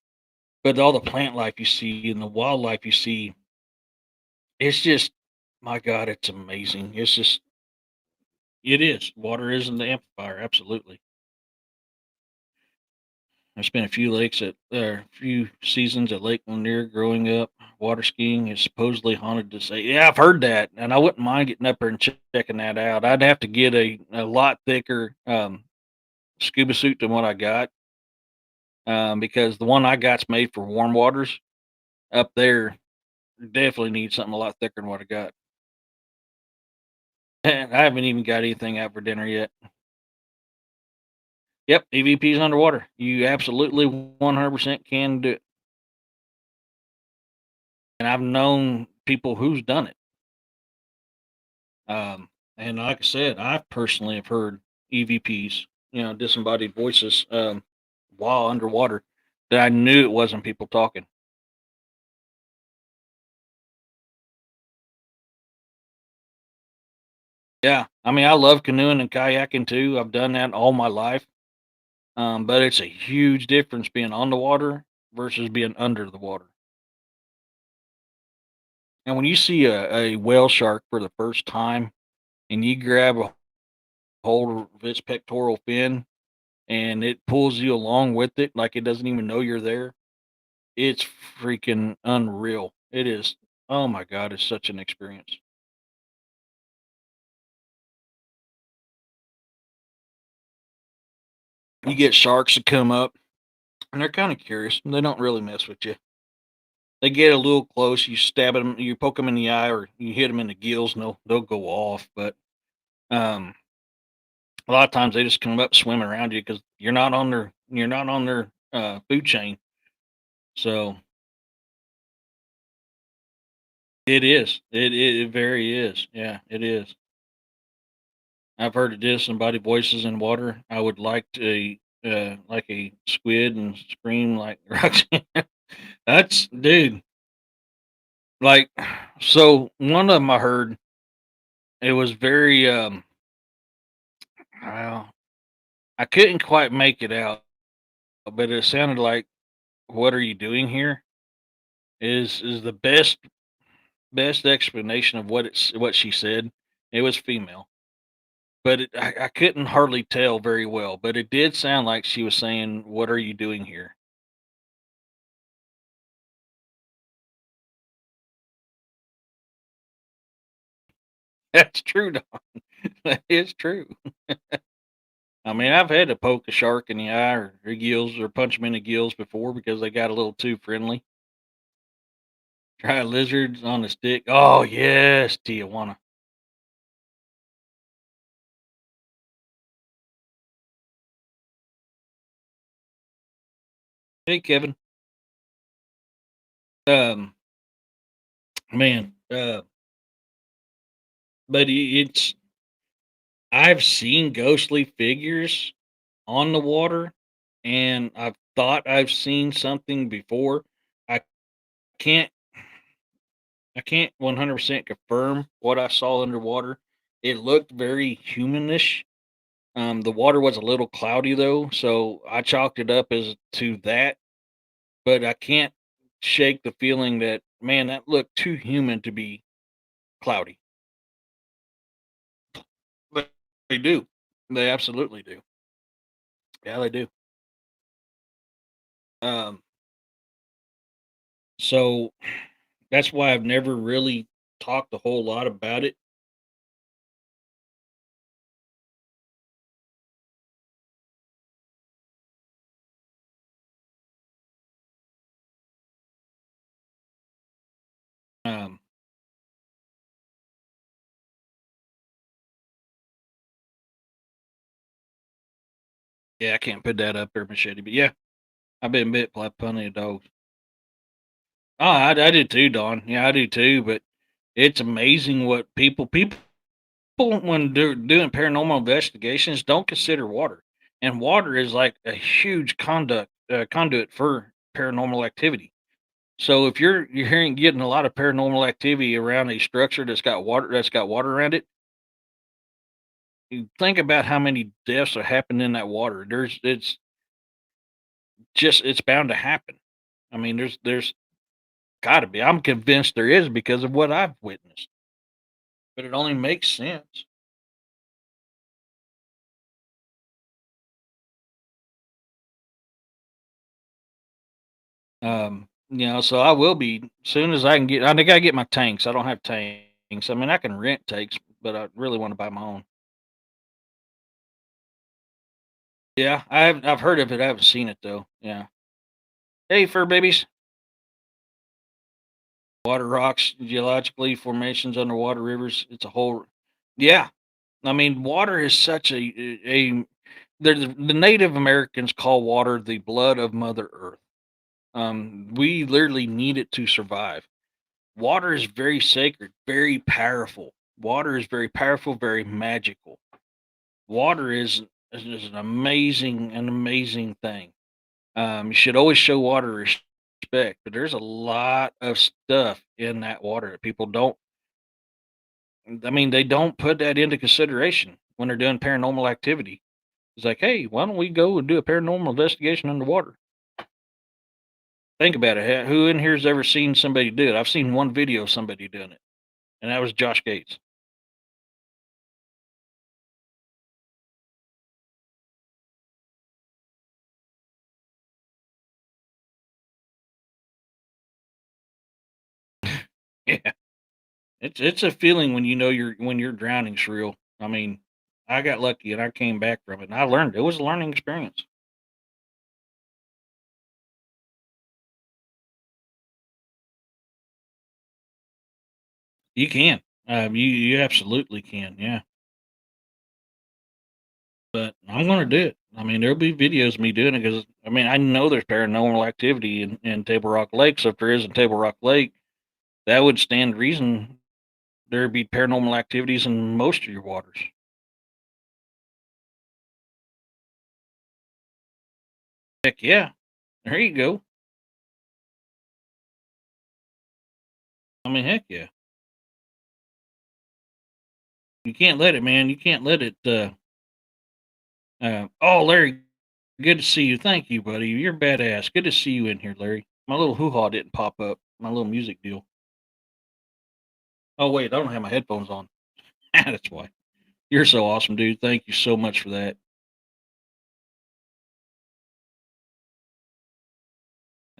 but all the plant life you see and the wildlife you see, it's just my God, it's amazing. It's just it is. Water is an amplifier, absolutely. I spent a few a few seasons at Lake Lanier growing up. Water skiing is supposedly haunted to say, yeah, I've heard that, and I wouldn't mind getting up there and checking that out. I'd have to get a lot thicker scuba suit than what I got, because the one I got's made for warm waters. Up there, definitely need something a lot thicker than what I got. And I haven't even got anything out for dinner yet. Yep, EVP's underwater. You absolutely 100% can do it. And I've known people who's done it. And like I said, I personally have heard EVPs, disembodied voices, while underwater that I knew it wasn't people talking. Yeah, I mean, I love canoeing and kayaking too. I've done that all my life. But it's a huge difference being on the water versus being under the water. And when you see a whale shark for the first time and you grab a hold of its pectoral fin and it pulls you along with it like it doesn't even know you're there, it's freaking unreal. It is. Oh my god, it's such an experience. You get sharks that come up and they're kind of curious. They don't really mess with you. They get a little close, you stab them, you poke them in the eye, or you hit them in the gills, and they'll go off. But um, a lot of times they just come up swimming around you because you're not on their food chain. So it is. It very is. Yeah, it is. I've heard of disembodied voices in water. I would like a squid and scream like Roxanne. That's dude. Like so, one of them I heard. It was very well, I couldn't quite make it out, but it sounded like, "What are you doing here?" Is the best explanation of what she said. It was female, but I couldn't hardly tell very well, but it did sound like she was saying, "What are you doing here?" That's true, Don. That is true. I mean, I've had to poke a shark in the eye or their gills or punch them in the gills before because they got a little too friendly. Try lizards on the stick. Oh yes, Tijuana. Hey, Kevin. Um, man, but it's I've seen ghostly figures on the water, and I've thought I've seen something before. I can't I can't 100% confirm what I saw underwater. It looked very humanish. The water was a little cloudy though, so I chalked it up as to that. But I can't shake the feeling that man, that looked too human to be cloudy. But they do. They absolutely do. Yeah, they do. Um, so that's why I've never really talked a whole lot about it. Um, yeah, I can't put that up there, machete. But yeah, I've been bit by plenty of dogs. Oh, I do too, Don. Yeah, I do too. But it's amazing what people when they're doing paranormal investigations don't consider water, and water is like a huge conduit for paranormal activity. So if you're hearing getting a lot of paranormal activity around a structure that's got water around it, you think about how many deaths are happening in that water. It's bound to happen. I mean, there's got to be. I'm convinced there is because of what I've witnessed. But it only makes sense. So I will be soon as I can get. I think I get my tanks. I don't have tanks. I mean, I can rent tanks, but I really want to buy my own. Yeah, I've heard of it. I haven't seen it though. Yeah. Hey, fur babies. Water rocks, geologically formations underwater rivers. It's a whole. Yeah, I mean, water is such a the Native Americans call water the blood of Mother Earth. We literally need it to survive. Water is very sacred, very powerful. Water is very powerful, very magical. Water is an amazing thing. You should always show water respect, but there's a lot of stuff in that water that people don't. I mean, they don't put that into consideration when they're doing paranormal activity. It's like, hey, why don't we go and do a paranormal investigation underwater? Think about it. Who in here's ever seen somebody do it? I've seen one video of somebody doing it, and that was Josh Gates. Yeah, it's a feeling when you know you're drowning's real. I mean, I got lucky and I came back from it, and I learned. It was a learning experience. You can. You absolutely can. Yeah, but I'm gonna do it. I mean, there'll be videos of me doing it because I mean I know there's paranormal activity in Table Rock Lake. So if there is in Table Rock Lake, that would stand reason there'd be paranormal activities in most of your waters. Heck yeah, there you go. I mean, heck yeah, you can't let it, man. You can't let it. Oh, Larry, good to see you. Thank you, buddy. You're badass. Good to see you in here, Larry. My little hoo ha didn't pop up. My little music deal. Oh wait, I don't have my headphones on. That's why. You're so awesome, dude. Thank you so much for that.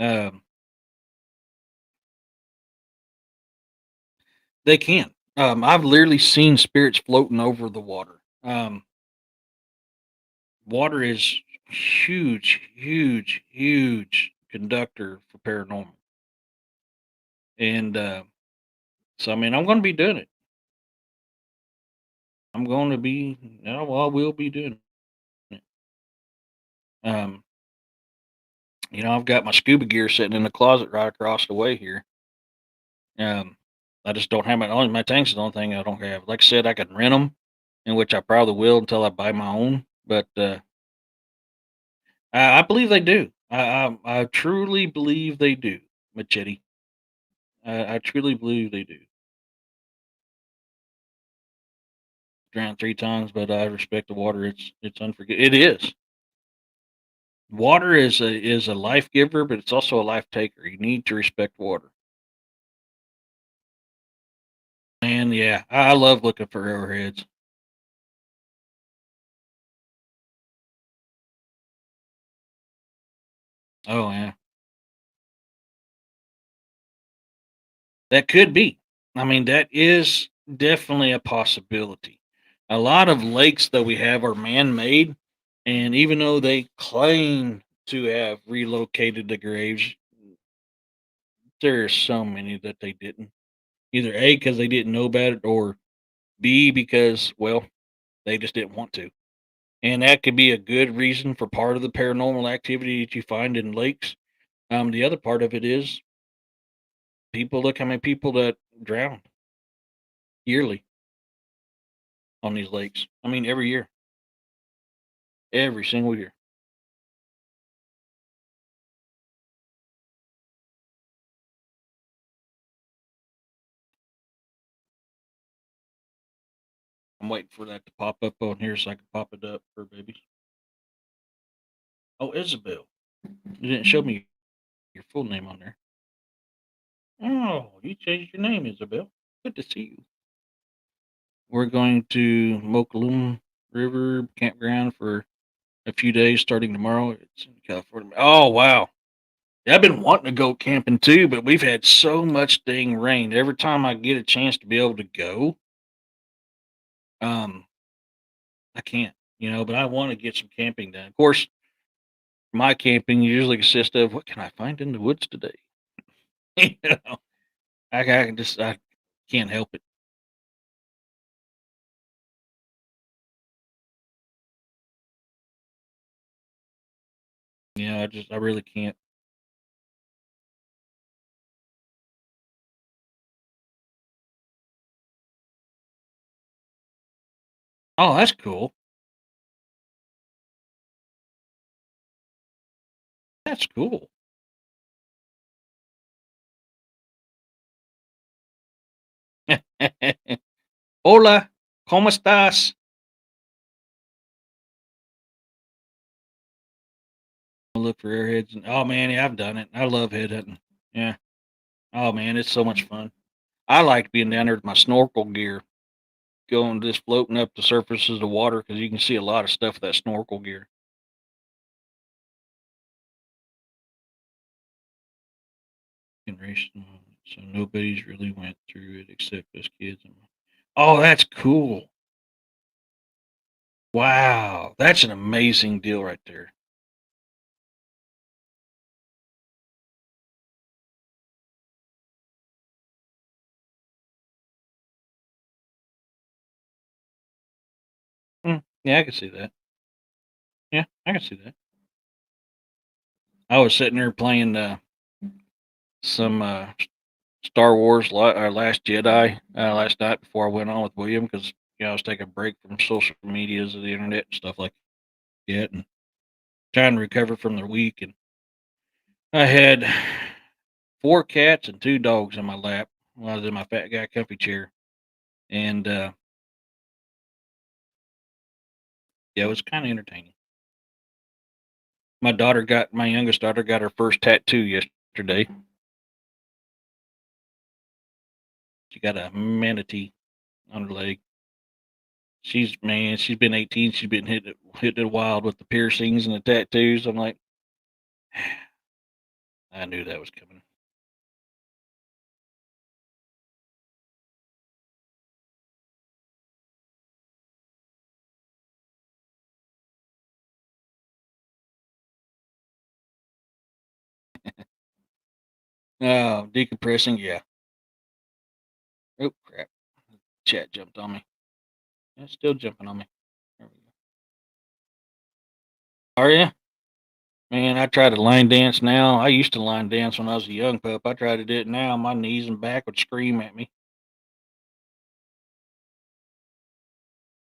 Um, they can. I've literally seen spirits floating over the water. Water is huge, huge, huge conductor for paranormal, and so I mean, I'm going to be doing it. I'm going to be. No, well, I will be doing it. Um, I've got my scuba gear sitting in the closet right across the way here. Um, I just don't have my tanks. Is the only thing I don't have. Like I said, I can rent them, in which I probably will until I buy my own. But I believe they do. I truly believe they do, Machete. I truly believe they do. Drowned 3 times, but I respect the water. It's unforgettable. It is. Water is a life giver, but it's also a life taker. You need to respect water. And yeah, I love looking for arrowheads. Oh yeah, that could be. I mean, that is definitely a possibility. A lot of lakes that we have are man-made, and even though they claim to have relocated the graves, there are so many that they didn't. Either A, because they didn't know about it, or B, because, well, they just didn't want to. And that could be a good reason for part of the paranormal activity that you find in lakes. The other part of it is people look how many people that drown yearly on these lakes. I mean, every year, every single year. I'm waiting for that to pop up on here so I can pop it up for babies. Oh, Isabel. You didn't show me your full name on there. Oh, you changed your name, Isabel. Good to see you. We're going to Mokalum River Campground for a few days starting tomorrow. It's in California. Oh, wow. Yeah, I've been wanting to go camping too, but we've had so much dang rain. Every time I get a chance to be able to go, um, I can't, but I want to get some camping done. Of course, my camping usually consists of what can I find in the woods today? you know, I can't help it. I really can't. Oh, that's cool. That's cool. Hola, ¿cómo estás? I'll look for airheads. And, oh man, yeah, I've done it. I love head hunting. Yeah. Oh man, it's so much fun. I like being down there with my snorkel gear, going just floating up the surfaces of the water because you can see a lot of stuff with that snorkel gear. Generation, so nobody's really went through it except us kids. Oh, that's cool. Wow, that's an amazing deal right there. Yeah, I can see that. Yeah, I can see that. I was sitting there playing some Star Wars Last Jedi last night before I went on with William because I was taking a break from social medias of the internet and stuff like that, and trying to recover from the week. And I had four cats and two dogs in my lap while I was in my fat guy comfy chair, and yeah, it was kind of entertaining. My youngest daughter got her first tattoo yesterday. She got a manatee on her leg. She's been 18. She's been hitting it wild with the piercings and the tattoos. I'm like, I knew that was coming. Oh, decompressing, yeah. Oh crap! Chat jumped on me. It's still jumping on me. There we go. Are you? Man, I try to line dance now. I used to line dance when I was a young pup. I try to do it now. My knees and back would scream at me.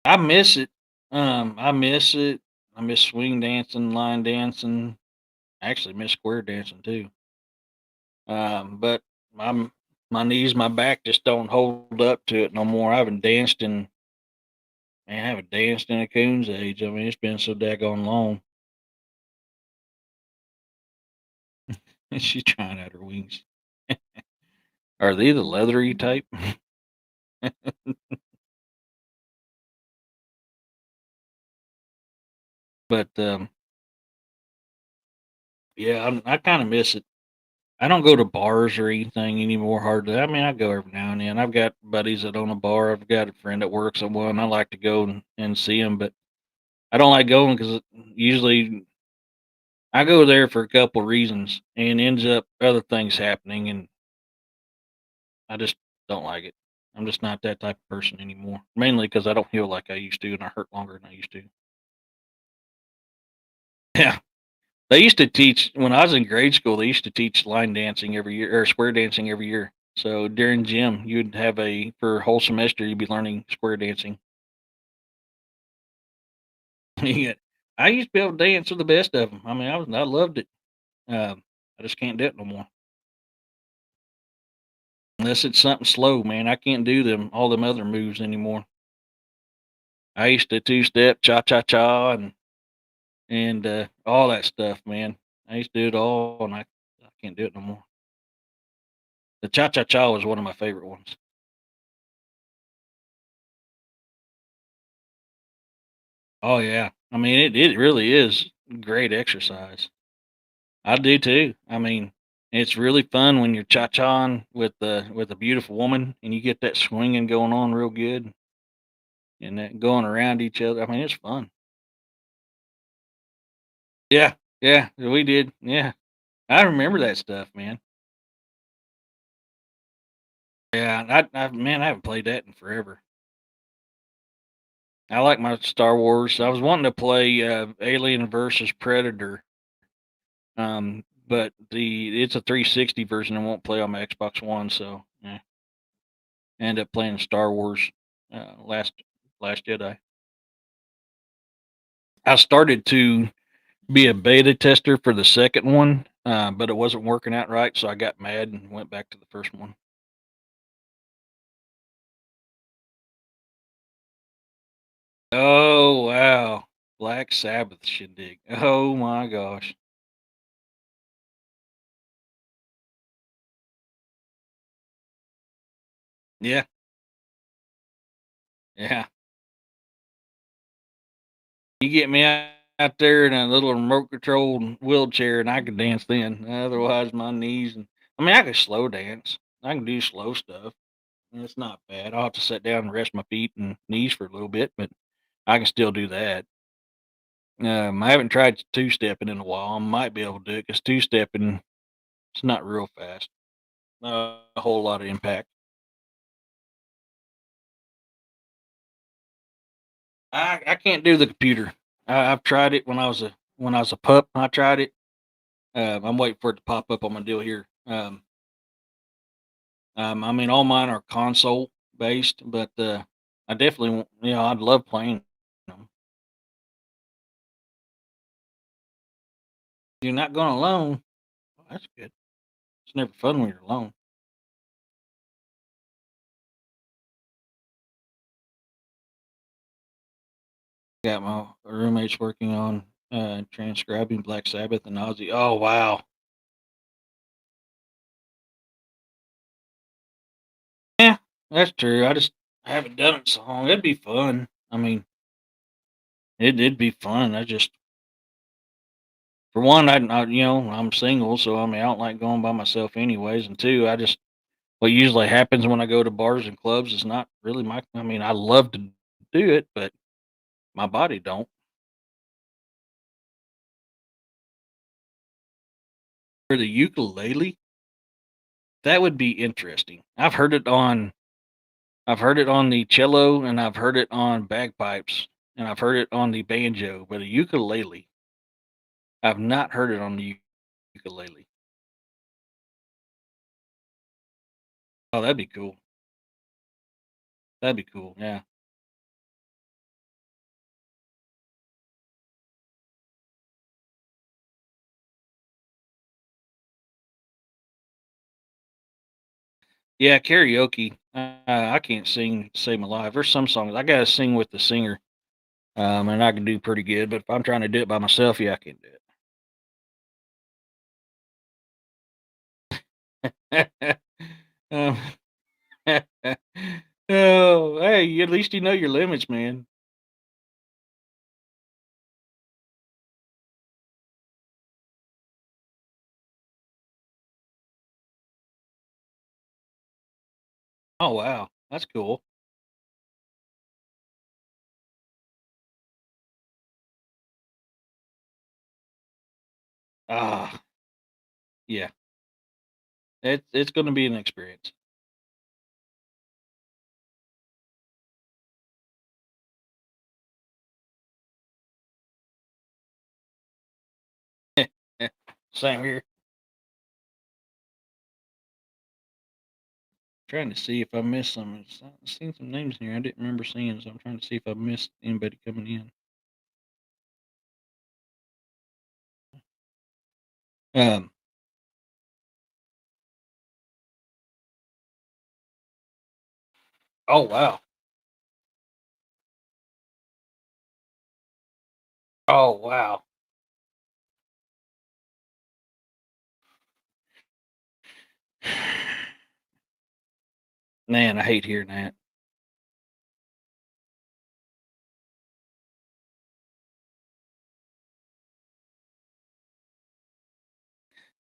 I miss it. I miss it. I miss swing dancing, line dancing. I actually miss square dancing too. But my knees, my back just don't hold up to it no more. I haven't danced in a coon's age. I mean, it's been so daggone long. She's trying out her wings. Are they the leathery type? But yeah, I kind of miss it. I don't go to bars or anything anymore. Hardly. I mean, I go every now and then. I've got buddies that own a bar. I've got a friend that works at one. I like to go and see them, but I don't like going because usually I go there for a couple reasons and ends up other things happening, and I just don't like it. I'm just not that type of person anymore. Mainly because I don't heal like I used to, and I hurt longer than I used to. Yeah, they used to teach when I was in grade school. They used to teach line dancing every year or square dancing every year. So during gym, you'd have for a whole semester. You'd be learning square dancing. Yeah. I used to be able to dance with the best of them. I mean, I loved it. I just can't do it no more unless it's something slow, man. I can't do all them other moves anymore. I used to two step, cha cha cha, and all that stuff, man. I used to do it all, and I can't do it no more. The cha cha cha was one of my favorite ones. Oh yeah, I mean it really is great exercise. I do too. I mean, it's really fun when you're cha-chaing with a beautiful woman and you get that swinging going on real good and that going around each other. I mean, it's fun. Yeah, yeah, we did. Yeah, I remember that stuff, man. Yeah, man, I haven't played that in forever. I like my Star Wars. I was wanting to play Alien versus Predator, but it's a 360 version and won't play on my Xbox One, so yeah, I ended up playing Star Wars uh, last Last Jedi. I started to be a beta tester for the second one, but it wasn't working out right, so I got mad and went back to the first one. Oh wow, Black Sabbath shindig. Oh my gosh. Yeah, yeah. You get me out there in a little remote controlled wheelchair, and I can dance then. Otherwise, my knees and I mean, I can slow dance. I can do slow stuff. And it's not bad. I'll have to sit down and rest my feet and knees for a little bit, but I can still do that. I haven't tried two stepping in a while. I might be able to do it because two stepping it's not real fast. Not a whole lot of impact. I can't do the computer. I've tried it when I was a pup. I tried it. I'm waiting for it to pop up on my deal here. I mean, all mine are console based, but I definitely, I'd love playing them. You're not going alone. Well, that's good. It's never fun when you're alone. Got my roommates working on transcribing Black Sabbath and Ozzy. Oh wow, yeah, that's true. I just haven't done it so long. It'd be fun. I mean, it'd be fun. I just for one, I'm single, so I mean, I don't like going by myself anyways. And two, I just what usually happens when I go to bars and clubs is not really my. I mean, I love to do it, but my body don't. For the ukulele, that would be interesting. I've heard it on the cello and I've heard it on bagpipes and I've heard it on the banjo, but a ukulele, I've not heard it on the ukulele. Oh, that'd be cool. That'd be cool. Yeah. Yeah, karaoke. I can't sing save my life. There's some songs I gotta sing with the singer, and I can do pretty good. But if I'm trying to do it by myself, yeah, I can't do it. um, oh, hey, at least you know your limits, man. Oh wow, that's cool. Ah, yeah, it's going to be an experience. Same here. Trying to see if I missed some. I've seen some names in here I didn't remember seeing, so I'm trying to see if I missed anybody coming in. Um. Oh wow. Oh wow. Man, I hate hearing that.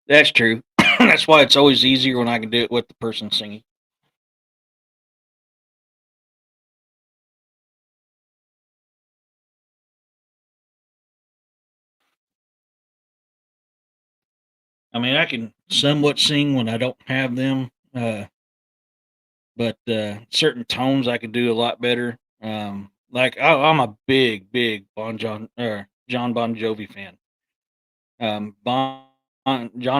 That's true. That's why it's always easier when I can do it with the person singing. I mean, I can somewhat sing when I don't have them, but certain tones I can do a lot better. Like I'm a big John Bon Jovi fan. John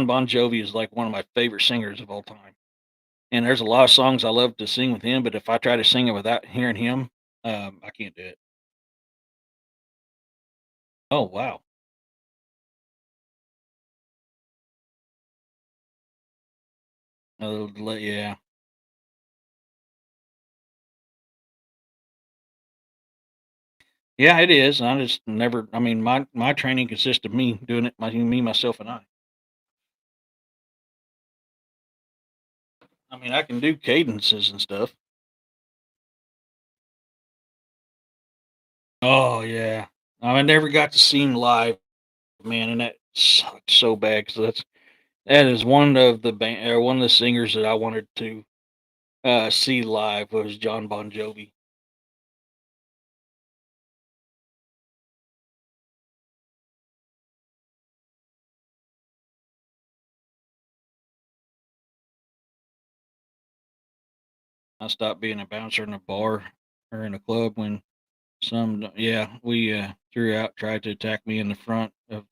Bon Jovi is like one of my favorite singers of all time, and there's a lot of songs I love to sing with him. But if I try to sing it without hearing him, I can't do it. Oh, wow. Yeah. Yeah, it is. I just never. I mean, my training consists of me doing it. Me, myself, and I. I mean, I can do cadences and stuff. Oh yeah. I never got to see him live, man, and that sucked so bad because that is one of the one of the singers that I wanted to see live was John Bon Jovi. I stopped being a bouncer in a bar or in a club when yeah, we threw out tried to attack me in the front of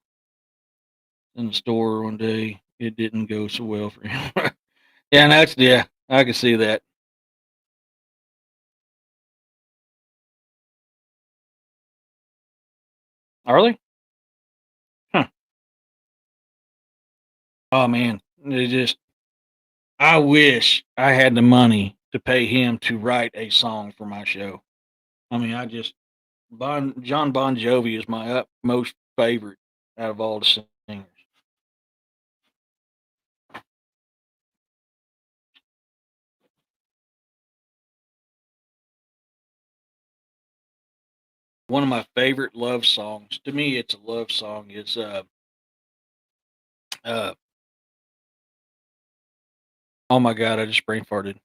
in the store one day. It didn't go so well for him. Yeah, and that's yeah, I can see that. Are they? Huh. Oh man, they just I wish I had the money to pay him to write a song for my show. I mean, I just John Bon Jovi is my utmost favorite out of all the singers. One of my favorite love songs. To me, it's a love song. Is uh oh my god, I just brain farted.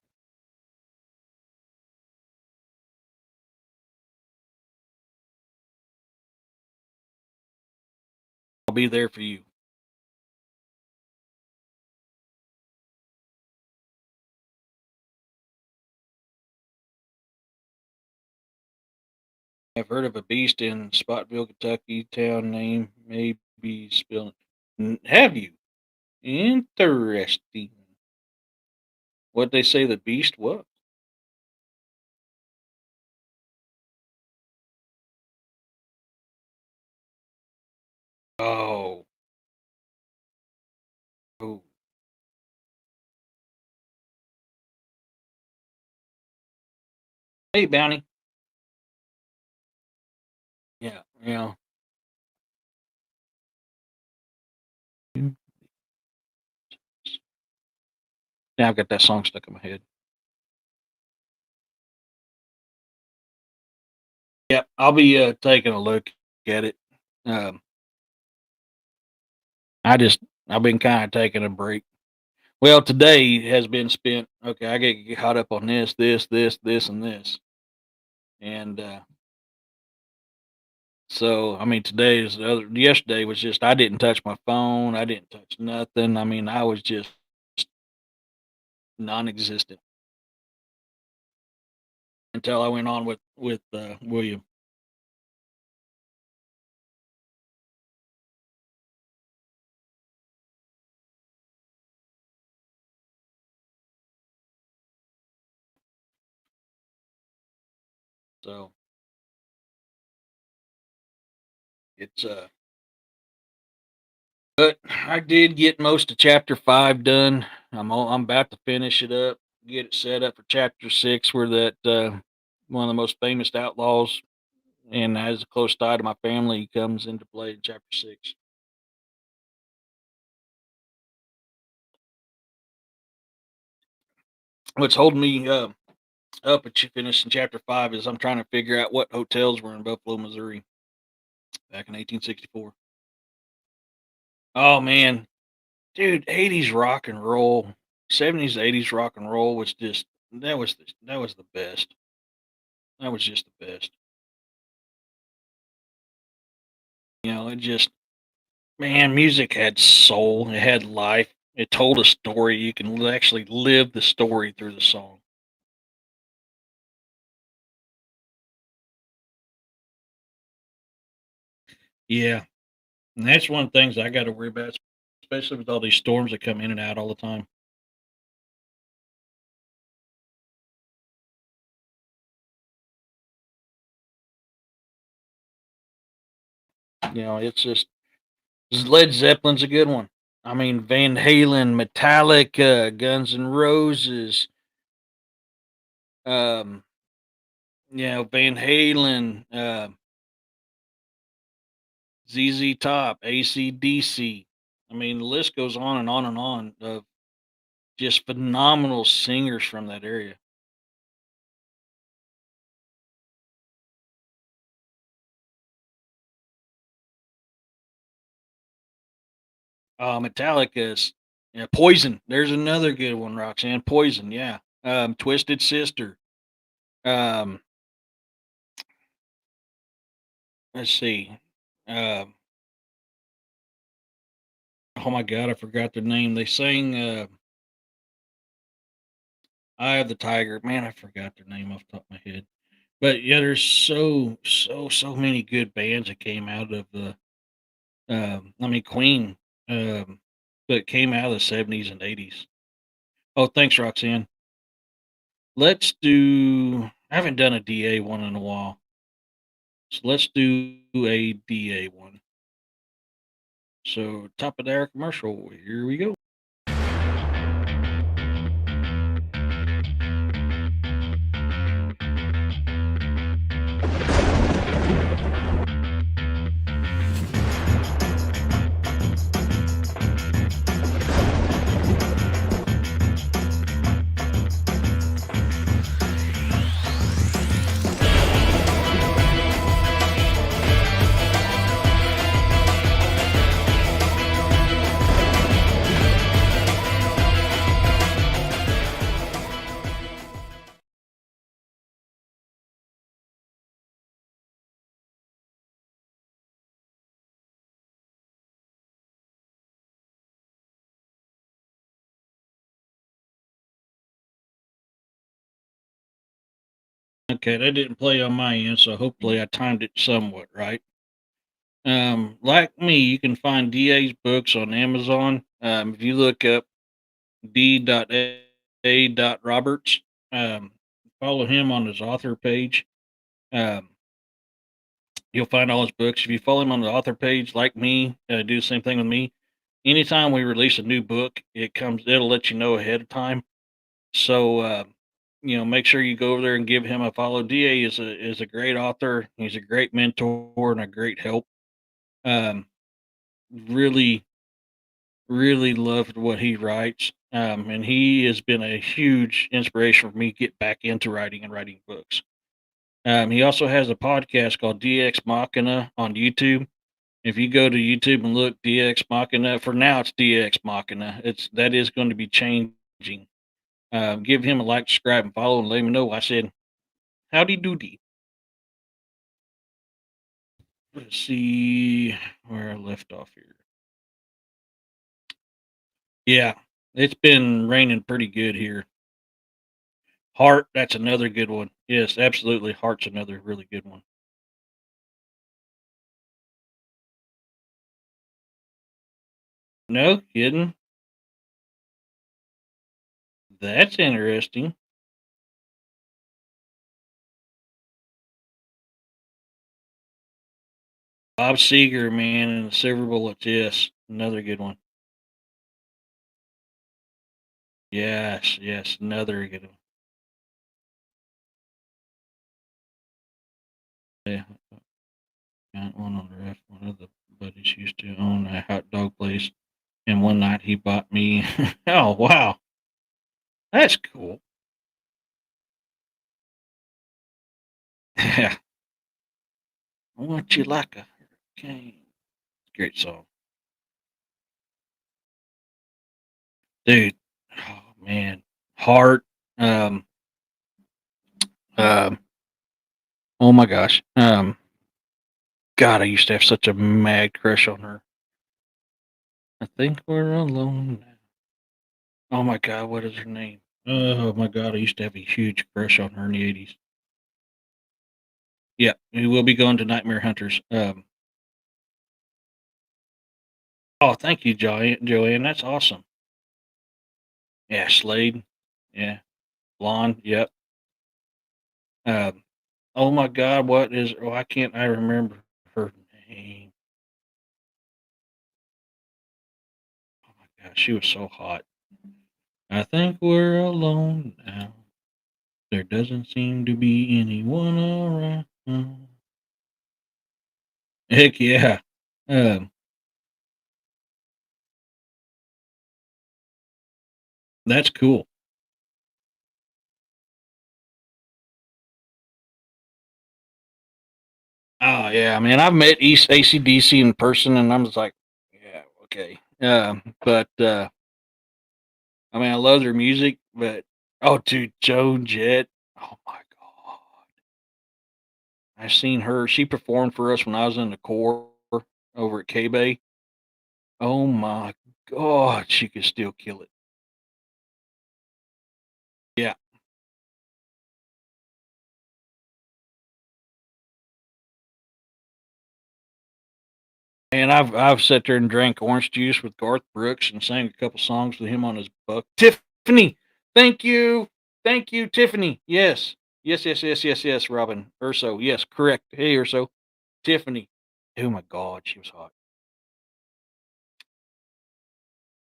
I'll be there for you. I've heard of a beast in Spotville, Kentucky. Town name may be spelled. Have you? Interesting. What they say the beast was? Oh, oh. Hey, Bounty. Yeah, yeah. Now I've got that song stuck in my head. Yep, I'll be taking a look at it. Um, I just I've been kind of taking a break. Well, today has been spent. Okay, I get caught up on this, and this, and so I mean, today is the other. Yesterday was just I didn't touch my phone. I didn't touch nothing. I mean, I was just non-existent until I went on with William. So it's but I did get most of chapter 5 done. I'm about to finish it up, get it set up for chapter 6, where that one of the most famous outlaws and has a close tie to my family comes into play in chapter 6. What's holding me up at finishing chapter 5 is I'm trying to figure out what hotels were in Buffalo, Missouri back in 1864. Oh man, dude, 80s rock and roll, 70s, 80s rock and roll was just that was the best. That was just the best. You know, it just man, music had soul. It had life. It told a story. You can actually live the story through the song. Yeah, and that's one of the things I got to worry about, especially with all these storms that come in and out all the time. It's just Led Zeppelin's a good one. I mean, Van Halen, Metallica, Guns N' Roses, um, Van Halen, ZZ Top, AC/DC. I mean, the list goes on and on and on of just phenomenal singers from that area. Metallica's Poison. There's another good one, Roxanne. Poison, yeah. Twisted Sister. Um, let's see. Um, oh my God, I forgot their name. They sang "Eye of the Tiger." Man, I forgot their name off the top of my head. But yeah, there's so many good bands that came out of the. I mean, Queen, but came out of the '70s and '80s. Oh, thanks, Roxanne. Let's do. I haven't done a DA one in a while, so let's do a DA one. So, top of the hour commercial. Here we go. Okay, that didn't play on my end, so hopefully I timed it somewhat right. Like me, you can find DA's books on Amazon. If you look up D.A. Roberts, um, follow him on his author page. Um, you'll find all his books. If you follow him on the author page, like me, do the same thing with me. Anytime we release a new book, it'll let you know ahead of time. So, make sure you go over there and give him a follow. Da is a great author. He's a great mentor and a great help. Um, really, really loved what he writes. And he has been a huge inspiration for me to get back into writing and writing books. He also has a podcast called DX Machina on YouTube. If you go to YouTube and look DX Machina, for now it's DX Machina. That is going to be changing. Give him a like, subscribe, and follow, and let him know I said howdy doody. Let's see where I left off here. Yeah, it's been raining pretty good here. Heart, that's another good one. Yes, absolutely. Heart's another really good one. No kidding. That's interesting. Bob Seger, man, and the Silver Bullets. Yes, another good one. Yes, yes, another good one. Yeah, got one on the roof. One of the buddies used to own a hot dog place, and one night he bought me. Oh wow, that's cool. Yeah, I want you like a hurricane. Great song, dude. Oh man, Heart. Um, um, oh my gosh. God, I used to have such a mad crush on her. I think we're alone now. Oh my God, what is her name? Oh my God, I used to have a huge crush on her in the '80s. Yeah, we will be going to Nightmare Hunters. Oh, thank you, Joanne. That's awesome. Yeah, Slade. Yeah, blonde. Yep. Um, oh my God, what is? Oh, I can't. I remember her name. she was so hot. I think we're alone now. There doesn't seem to be anyone around. Heck yeah. Um, that's cool. Oh yeah, man. I've met East ACDC in person, and I'm just like, yeah, okay. But I mean, I love their music, but oh, dude, Joan Jett. Oh my god, I seen her. She performed for us when I was in the Corps over at K Bay. Oh my god, she could still kill it. Yeah. And I've sat there and drank orange juice with Garth Brooks and sang a couple songs with him on his buck. Tiffany, thank you, Tiffany. Yes, yes, Robin Urso. Yes, correct. Hey, Urso, Tiffany. Oh my God, she was hot.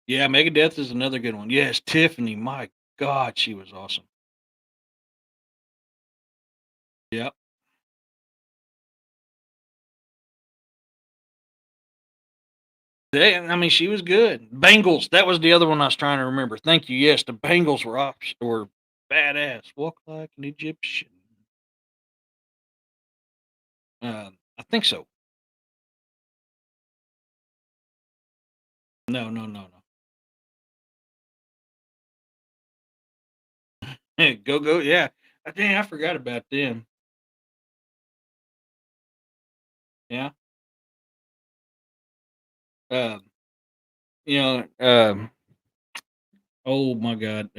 Yeah, Megadeth is another good one. Yes, Tiffany. My God, she was awesome. Yep. I mean, she was good. Bengals. That was the other one I was trying to remember. Thank you. Yes, the Bengals were badass. Walk like an Egyptian. I think so. No, no, no, no. Hey, go, go. Yeah. Dang, I forgot about them. Yeah. Um, you know, oh my God.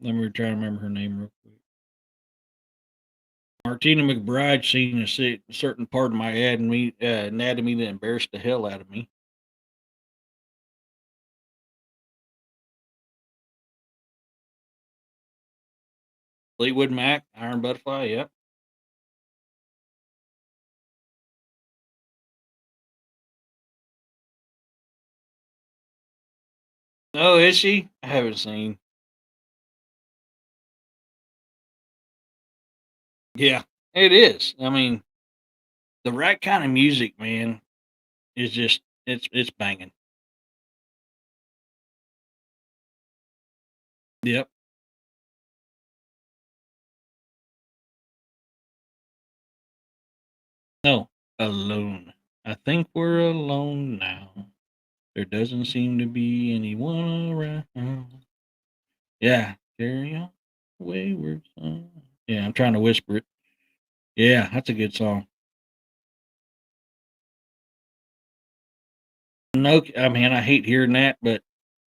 Let me try to remember her name real quick. Martina McBride seen a certain part of my anatomy that embarrassed the hell out of me. Fleetwood Mac, Iron Butterfly. Yep. Oh, is she? I haven't seen. Yeah, it is. I mean, the right kind of music, man, is just it's banging. Yep. No, alone. I think we're alone now. There doesn't seem to be anyone around. Yeah, carry on, wayward son. Yeah, I'm trying to whisper it. Yeah, that's a good song. No, I mean I hate hearing that, but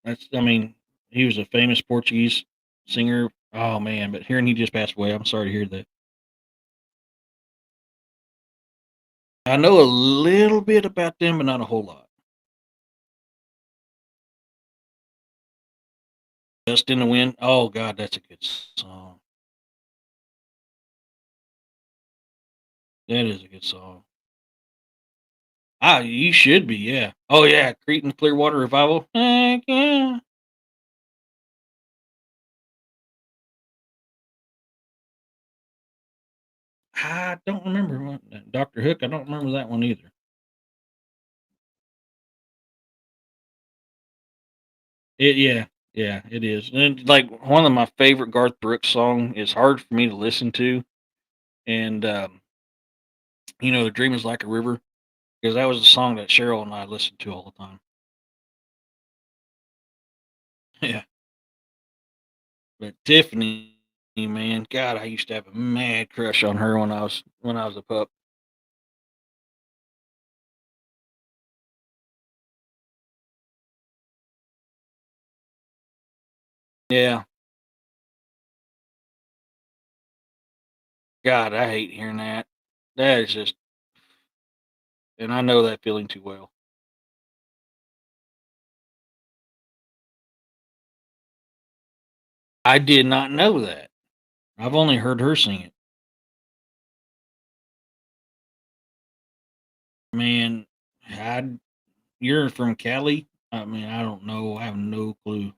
I mean he was a famous Portuguese singer. Oh man, but hearing he just passed away, I'm sorry to hear that. I know a little bit about them, but not a whole lot. Dust in the Wind. Oh God, that's a good song. That is a good song. Ah, you should be, yeah. Oh yeah, Cretan Clearwater Revival. Heck yeah. I don't remember Doctor Hook. I don't remember that one either. Yeah, yeah, it is. And like one of my favorite Garth Brooks song is hard for me to listen to, and "The Dream Is Like a River" because that was a song that Cheryl and I listened to all the time. Yeah, but Tiffany, man, God, I used to have a mad crush on her when I was a pup. Yeah, God, I hate hearing that. That is just, and I know that feeling too well. I did not know that. I've only heard her sing it. Man, I you're from Cali? I mean, I don't know. I have no clue.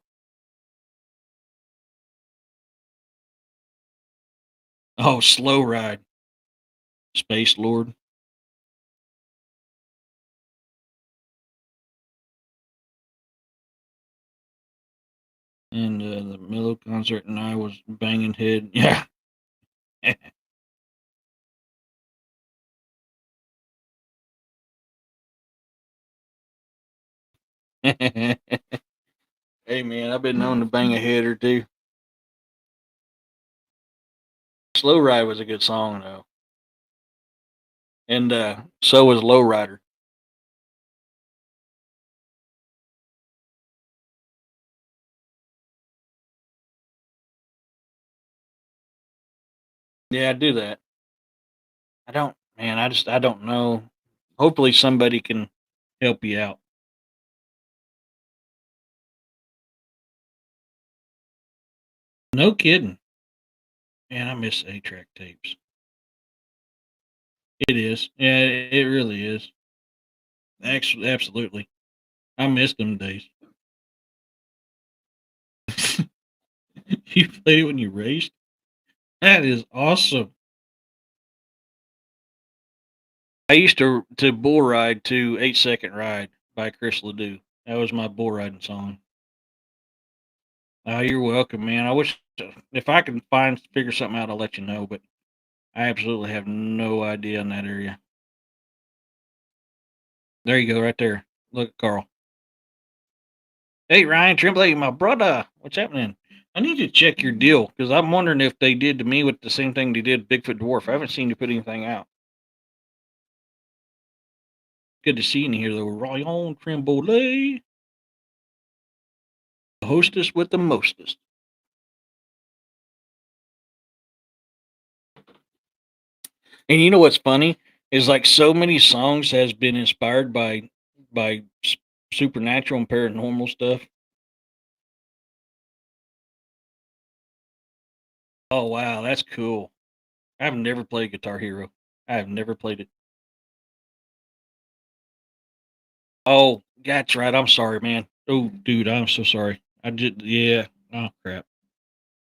Oh, Slow Ride, Space Lord, and the Mellow concert, and I was banging head. Yeah. Hey man, I've been known to bang a head or two. Slow Ride was a good song though, and so was Low Rider. Yeah, I do that. I don't, man. I don't know. Hopefully, somebody can help you out. No kidding, man. I miss 8-track tapes. It is. Yeah, it really is. Actually, absolutely. I miss them days. You played it when you raced. That is awesome. I used to bull ride to 8 Second Ride by Chris Ledoux. That was my bull riding song. You're welcome, man. I wish if I can figure something out, I'll let you know. But I absolutely have no idea in that area. There you go, right there. Look at Carl. Hey, Ryan Tremblay, my brother. What's happening? I need to check your deal because I'm wondering if they did to me with the same thing they did Bigfoot Dwarf. I haven't seen you put anything out. Good to see you in here, though. Ryan Tremblay, the hostess with the mostest. And you know what's funny is like so many songs has been inspired by supernatural and paranormal stuff. Oh wow, that's cool. I've never played Guitar Hero. I have never played it. Oh, that's right. I'm sorry, man. Oh, dude, I'm so sorry. I did. Yeah. Oh crap.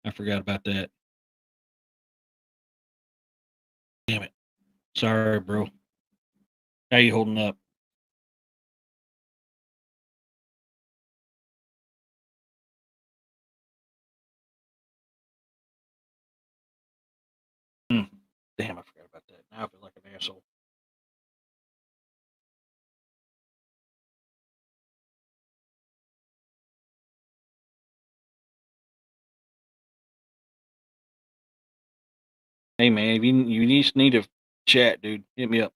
I forgot about that. Damn it. Sorry, bro. How you holding up? Hmm. Damn, I forgot about that. Now I feel like an asshole. Hey, man, if you just need to chat, dude, hit me up.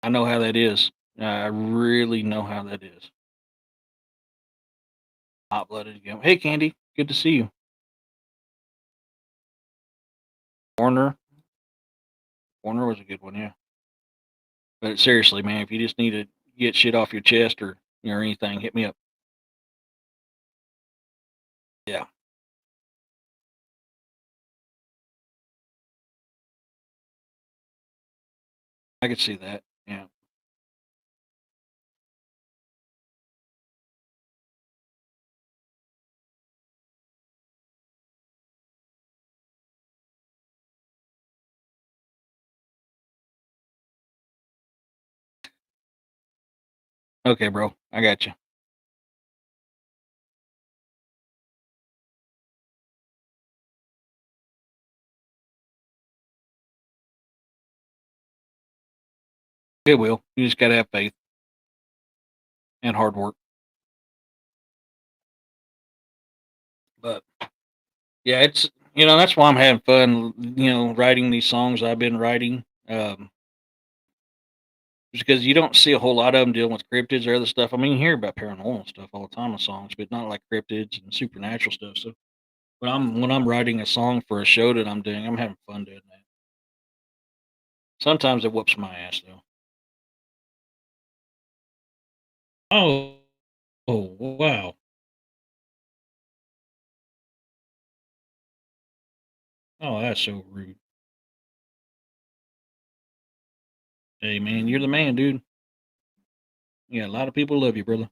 I know how that is. I really know how that is. Hot blooded again. Hey, Candy, good to see you. Warner, Warner was a good one, yeah. But seriously, man, if you just need to get shit off your chest or anything, hit me up. Yeah, I could see that. Yeah. Okay, bro, I got you. It will. You just gotta have faith and hard work. But yeah, it's that's why I'm having fun. Writing these songs I've been writing. Just because you don't see a whole lot of them dealing with cryptids or other stuff. I mean, you hear about paranormal stuff all the time in songs, but not like cryptids and supernatural stuff. So when I'm writing a song for a show that I'm doing, I'm having fun doing that. Sometimes it whoops my ass though. Oh, oh wow. Oh, that's so rude. Hey man, you're the man, dude. Yeah, a lot of people love you, brother.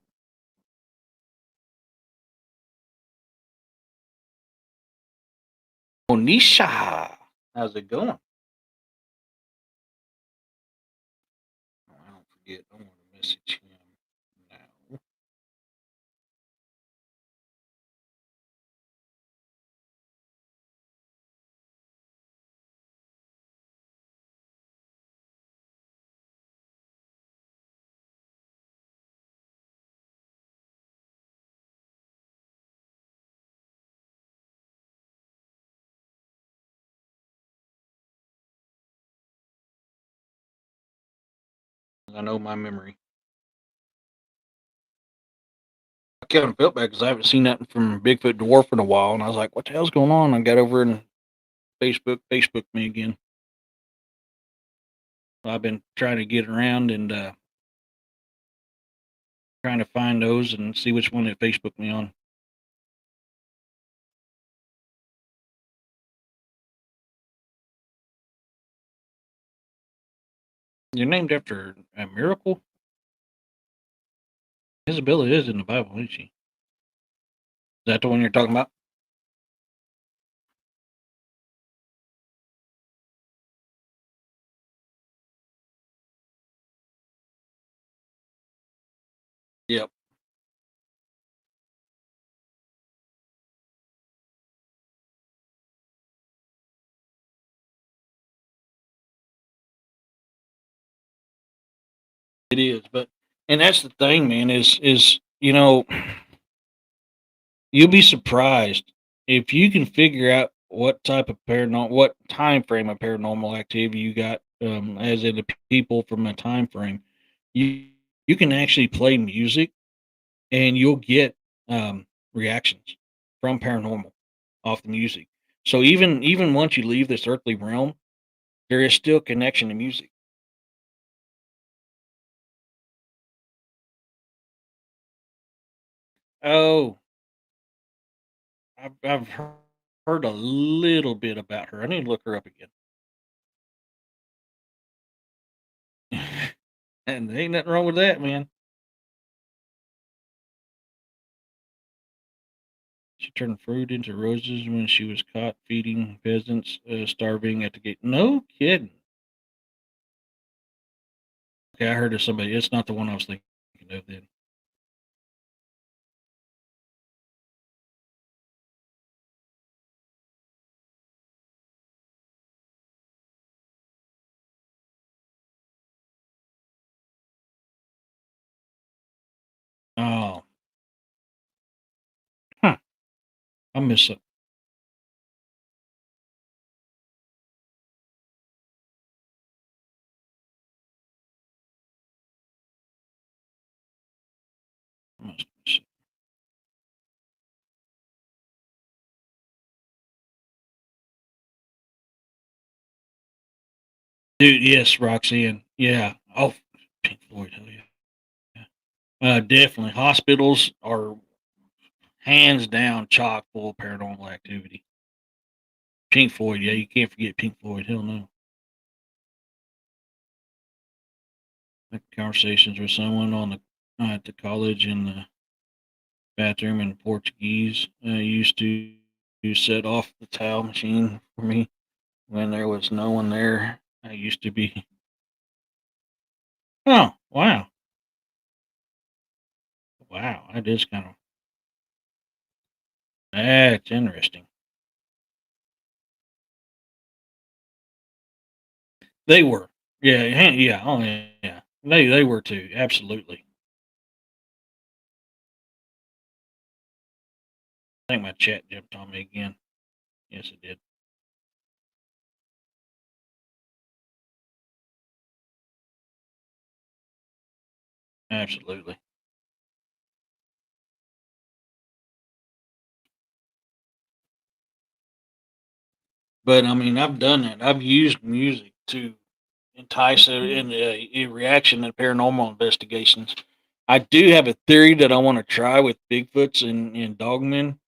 Onisha, how's it going? Oh, I don't forget. I want to message him now. I know my memory. I kind of felt bad because I haven't seen nothing from Bigfoot Dwarf in a while, and I was like, "What the hell's going on?" I got over and Facebook me again. So I've been trying to get around and trying to find those and see which one that Facebook me on. You're named after a miracle. Isabella is in the Bible, isn't she? Is that the one you're talking about? Yep, it is. But and that's the thing, man. Is you'll be surprised if you can figure out what type of paranormal, what time frame of paranormal activity you got, as in the people from a time frame. You you can actually play music and you'll get reactions from paranormal off the music. So even once you leave this earthly realm, there is still connection to music. Oh, I've heard a little bit about her. I need to look her up again. And there ain't nothing wrong with that, man. She turned fruit into roses when she was caught feeding peasants starving at the gate. No kidding. Okay, I heard of somebody. It's not the one I was thinking of then. Oh, huh. I miss it. I must miss it. Dude, yes, Roxanne. Yeah. Oh, Pink Floyd. Hell yeah. Definitely. Hospitals are hands down chock full of paranormal activity. Pink Floyd. Yeah, you can't forget Pink Floyd. Hell no. Like conversations with someone on the at the college in the bathroom in Portuguese. Used to set off the towel machine for me when there was no one there. I used to be. Oh wow, wow! That is kind of that's interesting. They were, yeah, yeah, oh yeah, yeah. They were too. Absolutely. I think my chat jumped on me again. Yes, it did. Absolutely. But I mean, I've done that. I've used music to entice a reaction in paranormal investigations. I do have a theory that I want to try with Bigfoots and dogmen,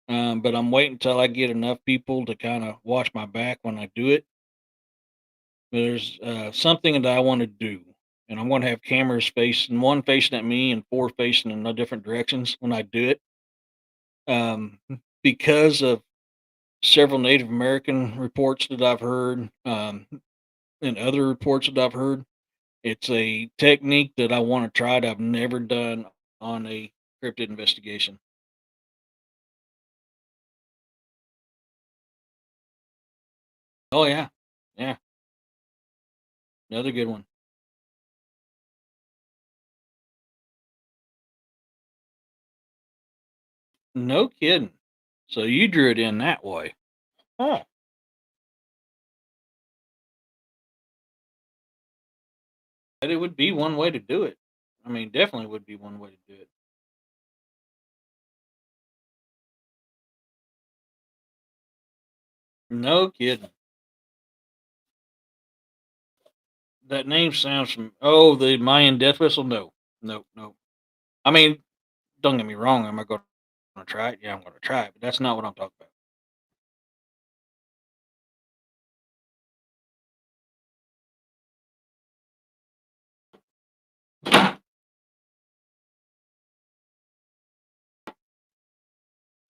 but I'm waiting until I get enough people to kind of watch my back when I do it. There's something that I want to do. and I'm going to have cameras facing one facing at me and four facing in the different directions when I do it. Um, because of several Native American reports that I've heard, and other reports that I've heard, it's a technique that I want to try that I've never done on a cryptid investigation. Oh yeah, yeah, another good one. No kidding. So you drew it in that way. Huh. But it would be one way to do it. I mean, definitely would be one way to do it. No kidding. That name sounds from the Mayan death whistle. No, no, no. I mean, don't get me wrong. Am I going to try it? Yeah, I'm going to try it. But that's not what I'm talking about.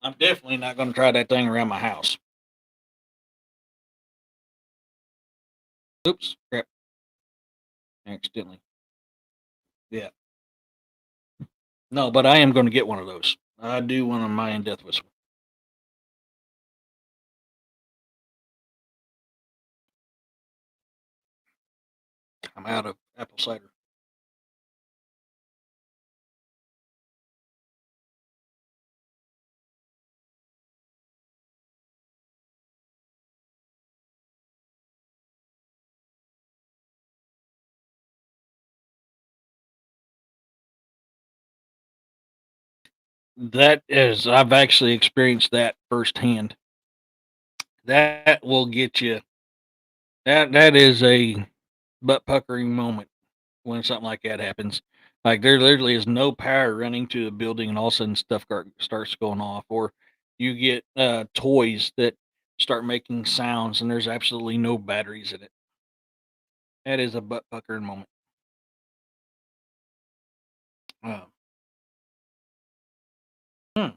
I'm definitely not going to try that thing around my house. Oops, crap, accidentally. Yeah, no, but I am going to get one of those. I do want a Mayan death whistle. I'm out of apple cider. That is, I've actually experienced that firsthand. That will get you. That is a butt puckering moment when something like that happens. Like there literally is no power running to a building, and all of a sudden starts going off, or you get toys that start making sounds, and there's absolutely no batteries in it. That is a butt puckering moment. Uh, hmm.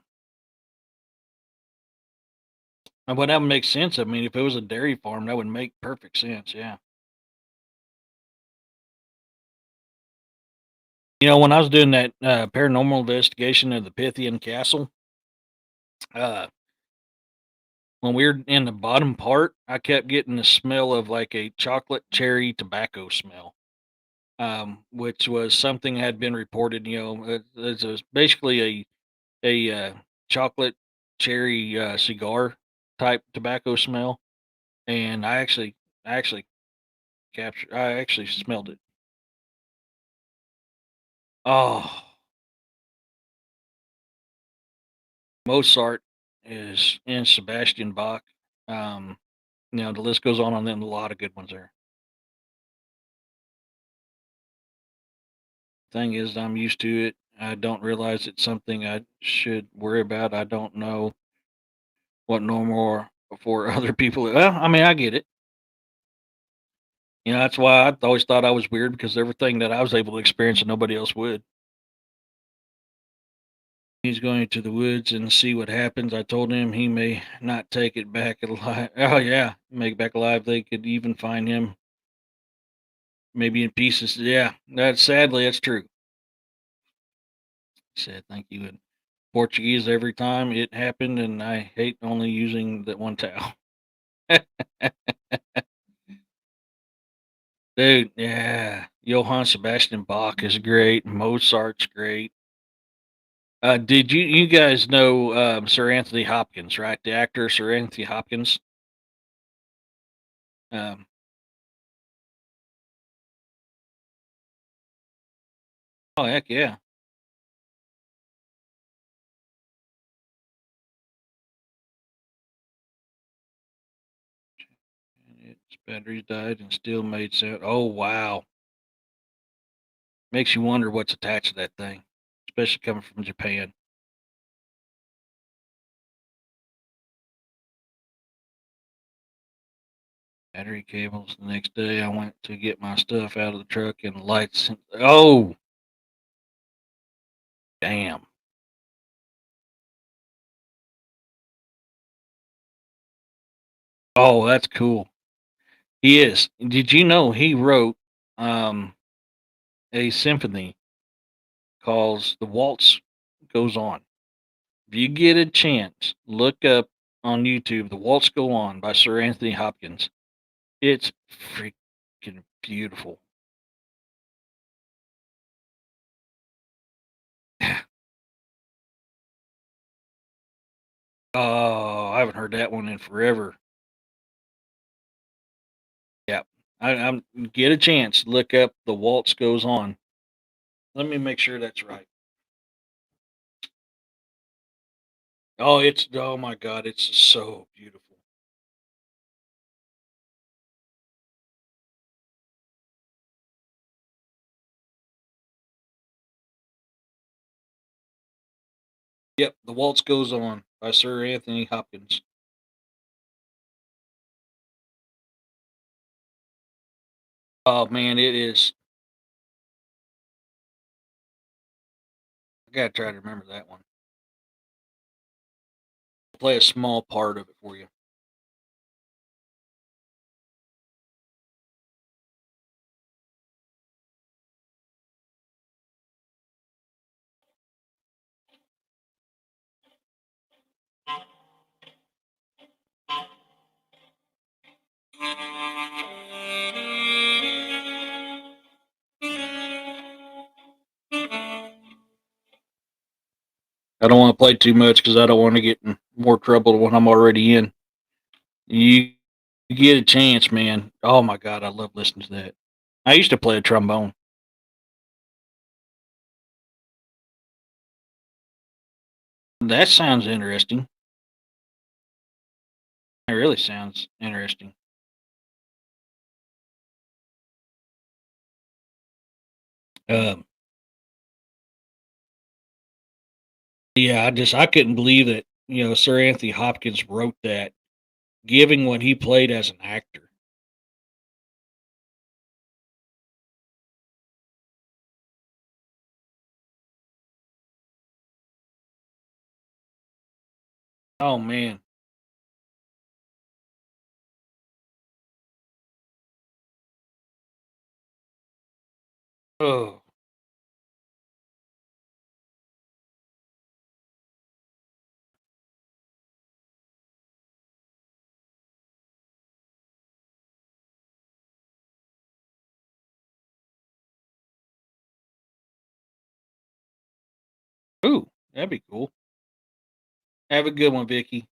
But that would make sense. I mean, if it was a dairy farm, that would make perfect sense. Yeah. When I was doing that paranormal investigation of the Pythian Castle, uh, when we were in the bottom part, I kept getting the smell of like a chocolate cherry tobacco smell, which was something that had been reported. It's basically a chocolate cherry cigar type tobacco smell, and I actually I actually smelled it. Oh, Mozart is in Sebastian Bach. Um, the list goes on them. A lot of good ones there. Thing is, I'm used to it. I don't realize it's something I should worry about. I don't know what normal or for other people. Well, I mean, I get it. That's why I always thought I was weird because everything that I was able to experience and nobody else would. He's going to the woods and see what happens. I told him he may not take it back alive. Oh yeah, make it back alive. They could even find him maybe in pieces. Yeah, that's true. He said thank you in Portuguese every time it happened, and I hate only using that one towel. Dude, yeah. Johann Sebastian Bach is great. Mozart's great. Did you guys know Sir Anthony Hopkins, right? The actor Sir Anthony Hopkins. Um, oh heck yeah. Its batteries died and still made sound. Oh wow, makes you wonder what's attached to that thing, especially coming from Japan. Battery cables. The next day, I went to get my stuff out of the truck and the lights. Oh, damn. Oh, that's cool. He is. Did you know he wrote um, a symphony called "The Waltz Goes On"? If you get a chance, look up on YouTube "The Waltz Go On" by Sir Anthony Hopkins. It's freaking beautiful. Oh, I haven't heard that one in forever. Yeah, I'm get a chance. Look up "The Waltz Goes On." Let me make sure that's right. Oh my god, it's so beautiful. Yep, "The Waltz Goes On" by Sir Anthony Hopkins. Oh man, it is. I gotta try to remember that one. Play a small part of it for you. I don't want to play too much because I don't want to get in more trouble than what I'm already in. You get a chance, man. Oh my god, I love listening to that. I used to play a trombone. That sounds interesting. It really sounds interesting. Um, yeah, I couldn't believe that Sir Anthony Hopkins wrote that, giving what he played as an actor. Oh man, oh, ooh, that'd be cool. Have a good one, Vicky.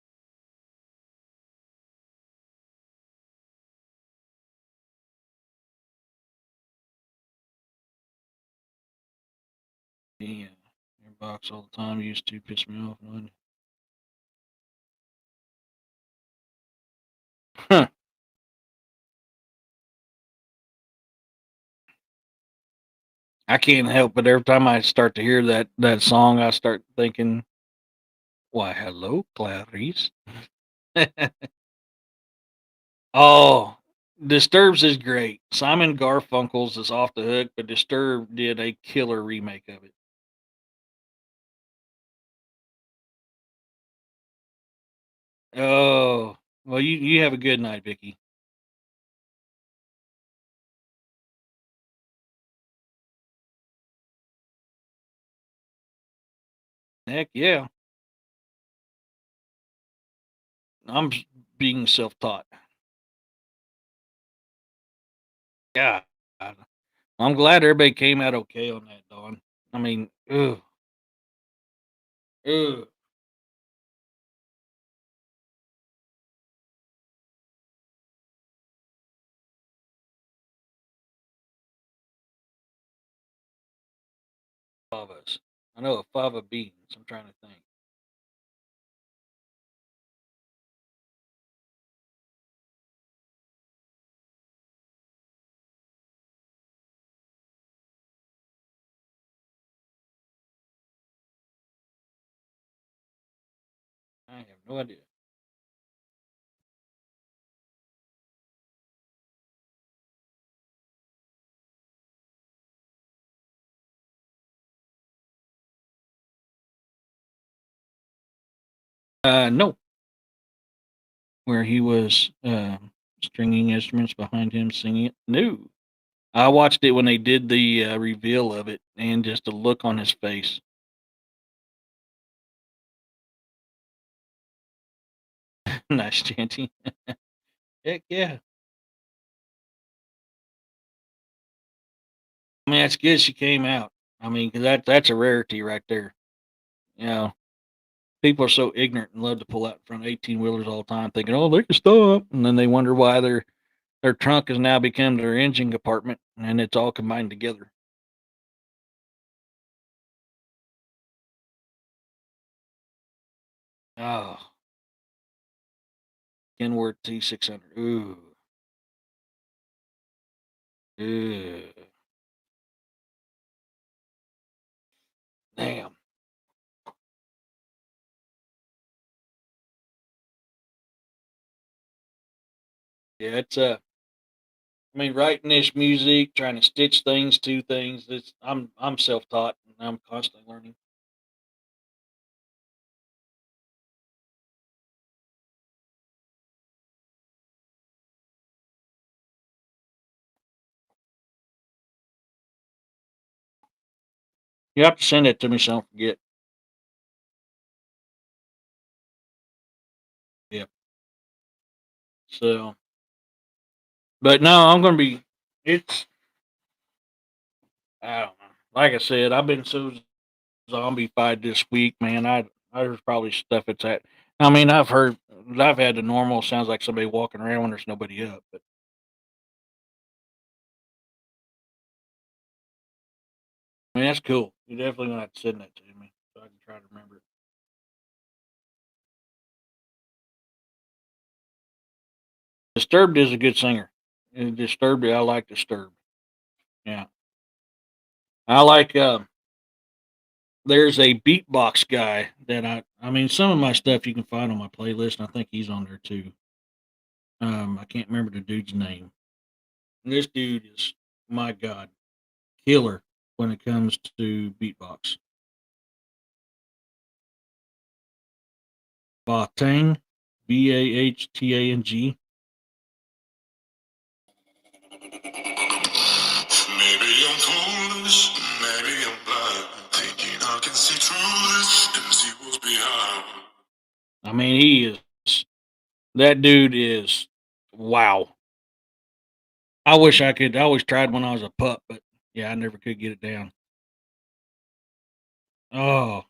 Yeah, your box all the time used to piss me off. Huh. I can't help but every time I start to hear that song, I start thinking, "Why, hello, Clarice." Oh, Disturbs is great. Simon Garfunkel's is off the hook, but Disturbed did a killer remake of it. Oh, well, you have a good night, Vicky. Heck yeah, I'm being self-taught. Yeah, I'm glad everybody came out okay on that, Dawn. I mean, ugh, ugh, favas. I know a fava beans. I'm trying to think. I have no idea. No, where he was stringing instruments behind him singing it. No, I watched it when they did the reveal of it, and just the look on his face. Nice, chanting. Heck yeah. I mean, that's good she came out. I mean, 'cause that's a rarity right there. You know, people are so ignorant and love to pull out in front of 18 wheelers all the time, thinking, "Oh, they can stop," and then they wonder why their trunk has now become their engine compartment, and it's all combined together. Oh, Kenworth T600. Ooh, ooh, damn. Yeah, it's I mean, writing this music, trying to stitch things to things. I'm self taught, and I'm constantly learning. You have to send it to me so I don't forget. Yep. So, but no, I'm gonna be. It's I don't know. Like I said, I've been so zombified this week, man. There's probably stuff it's at. I mean, I've had the normal sounds like somebody walking around when there's nobody up, but I mean that's cool. You definitely gonna have to send that to me so I can try to remember it. Disturbed is a good singer. Disturbed, I like Disturbed. Yeah, I like. There's a beatbox guy that I mean, some of my stuff you can find on my playlist, and I think he's on there too. I can't remember the dude's name. This dude is, my God, killer when it comes to beatbox. Batang, Bahtang. Maybe I'm foolish, maybe I'm blind, thinking I can see through this and see what's behind. I mean, he is, that dude is, wow. I wish I could. I always tried when I was a pup, but yeah, I never could get it down. Oh,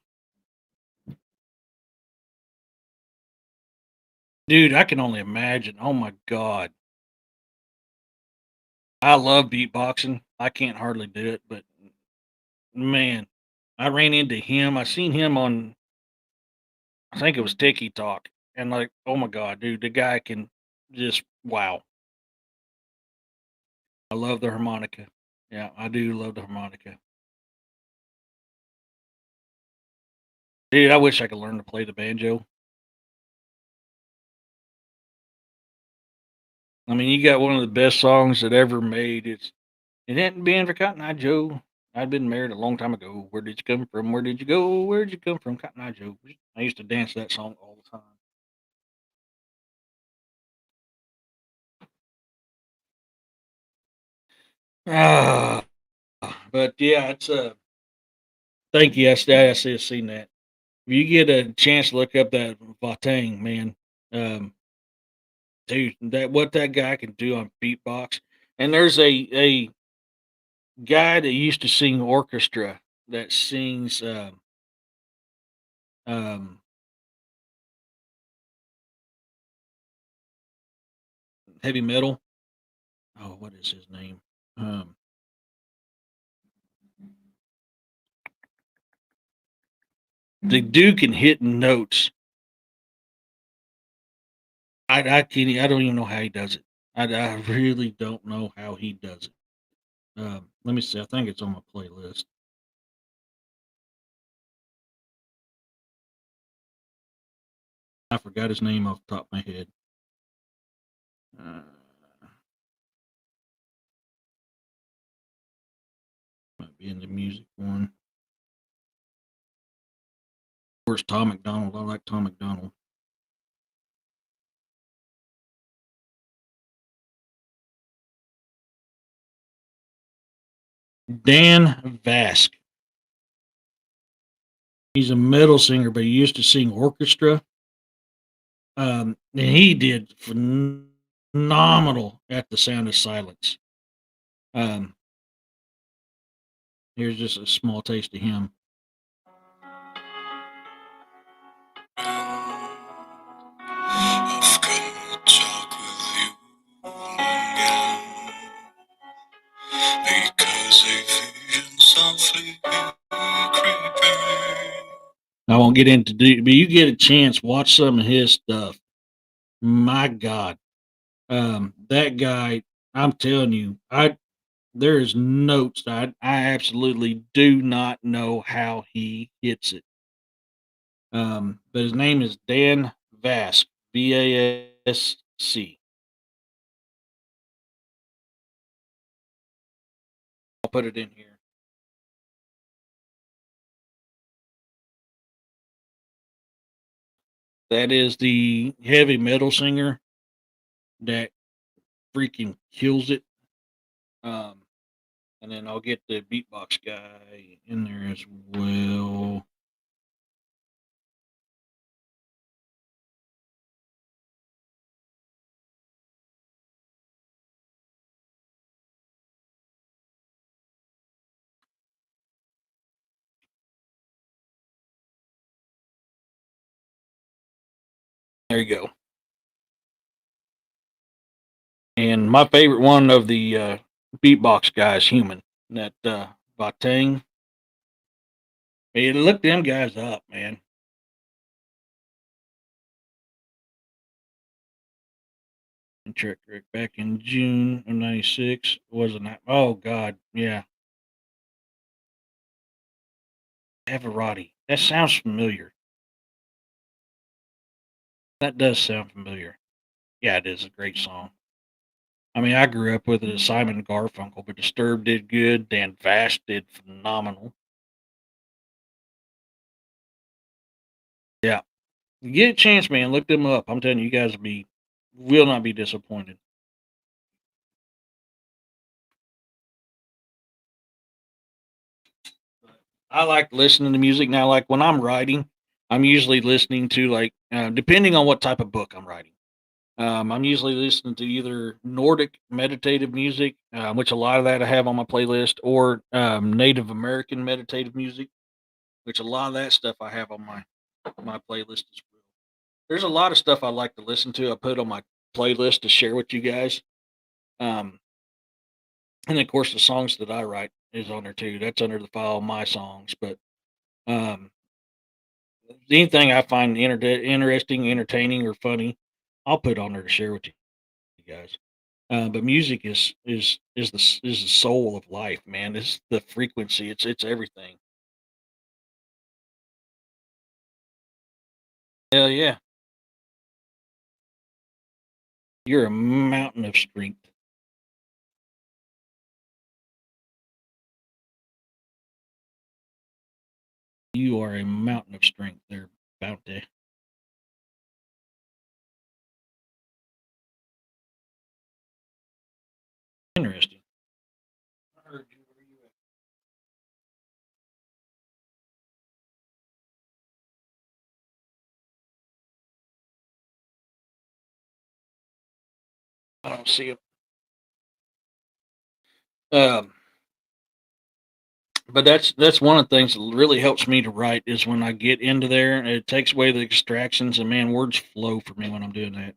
dude, I can only imagine. Oh my God. I love beatboxing. I can't hardly do it, but man, I ran into him. I seen him on, I think it was Tiki Talk, and like, oh my God, dude, the guy can just wow. I love the harmonica. Yeah, I do love the harmonica. Dude, I wish I could learn to play the banjo. I mean, you got one of the best songs that ever made. It hadn't been for Cotton Eye Joe. I'd been married a long time ago. Where did you come from? Where did you go? Where did you come from, Cotton Eye Joe? I used to dance that song all the time. Ah, but yeah, it's thank you. I see, seen that. If you get a chance to look up that Vatang, man, um, dude, that what that guy can do on beatbox. And there's a guy that used to sing orchestra that sings um, heavy metal. Oh, what is his name? Um, the dude can hit notes. I can't. I don't even know how he does it. I really don't know how he does it. Let me see. I think it's on my playlist. I forgot his name off the top of my head. Uh, might be in the music one. Of course, Tom McDonald. I like Tom McDonald. Dan Vask. He's a metal singer, but he used to sing orchestra. And he did phenomenal at the Sound of Silence. Um, Here's just a small taste of him. I've come to talk with you again because a vision softly creeping. I won't get into deep, but you get a chance, watch some of his stuff. My God, that guy, I'm telling you, I there is notes that I absolutely do not know how he hits it. But his name is Dan Vask, VASC. I'll put it in here. That is the heavy metal singer that freaking kills it. Um, and then I'll get the beatbox guy in there as well. There you go. And my favorite one of the beatbox guys, Human, that Batang. Hey, look them guys up, man. And check Rick back in June of '96 wasn't that? Oh God, yeah, Everati. That sounds familiar. That does sound familiar. Yeah, it is a great song. I mean, I grew up with it as Simon Garfunkel, but Disturbed did good. Dan Vast did phenomenal. Yeah, you get a chance, man. Look them up. I'm telling you, you guys will not be disappointed. I like listening to music now. Like when I'm writing, I'm usually listening to depending on what type of book I'm writing. I'm usually listening to either Nordic meditative music, which a lot of that I have on my playlist, or Native American meditative music, which a lot of that stuff I have on my playlist as well. There's a lot of stuff I like to listen to. I put on my playlist to share with you guys. Um, and of course, the songs that I write is on there too. That's under the file my songs. But um, anything I find interesting, entertaining, or funny, I'll put on there to share with you guys. But music is the soul of life, man. It's the frequency. It's everything. Hell yeah, you're a mountain of strength. You are a mountain of strength. There, about there. Interesting. I heard you. Where you at? I don't see it. Um, but that's one of the things that really helps me to write is when I get into there. It takes away the distractions, and man, words flow for me when I'm doing that.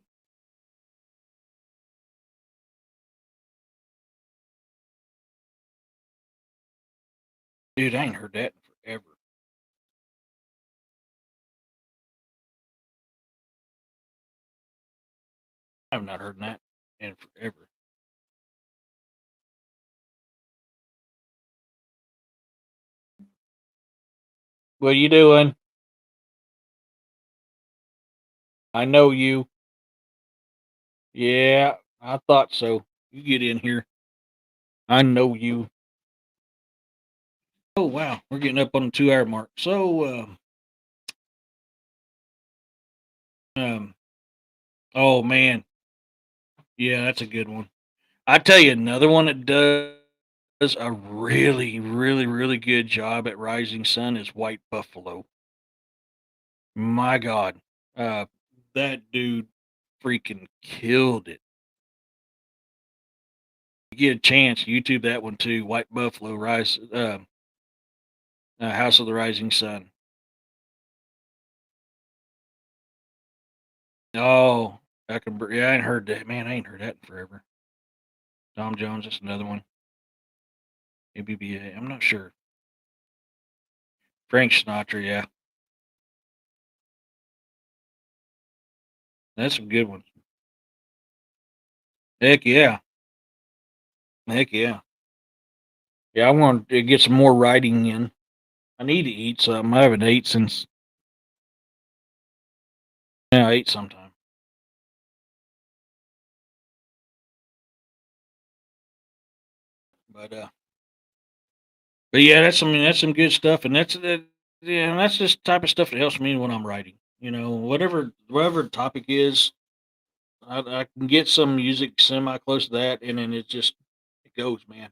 Dude, I ain't heard that in forever. I've not heard that in forever. What you doing? I know you. Yeah, I thought so. You get in here. I know you. Oh wow, we're getting up on the 2 hour mark. So, um, oh man, yeah, that's a good one. I tell you another one that does. does a really, really, really good job at Rising Sun is White Buffalo. My God, uh, that dude freaking killed it. You get a chance, YouTube that one too. White Buffalo House of the Rising Sun. Oh, yeah, I ain't heard that. Man, I ain't heard that in forever. Tom Jones, that's another one. ABBA, I'm not sure. Frank Sinatra, yeah, that's some good ones. Heck yeah, heck yeah, yeah. I want to get some more writing in. I need to eat something. I haven't ate since I ate sometime. But but yeah, that's some good stuff, and yeah, and that's just the type of stuff that helps me when I'm writing. You know, whatever the topic is, I can get some music semi close to that, and then it goes, man.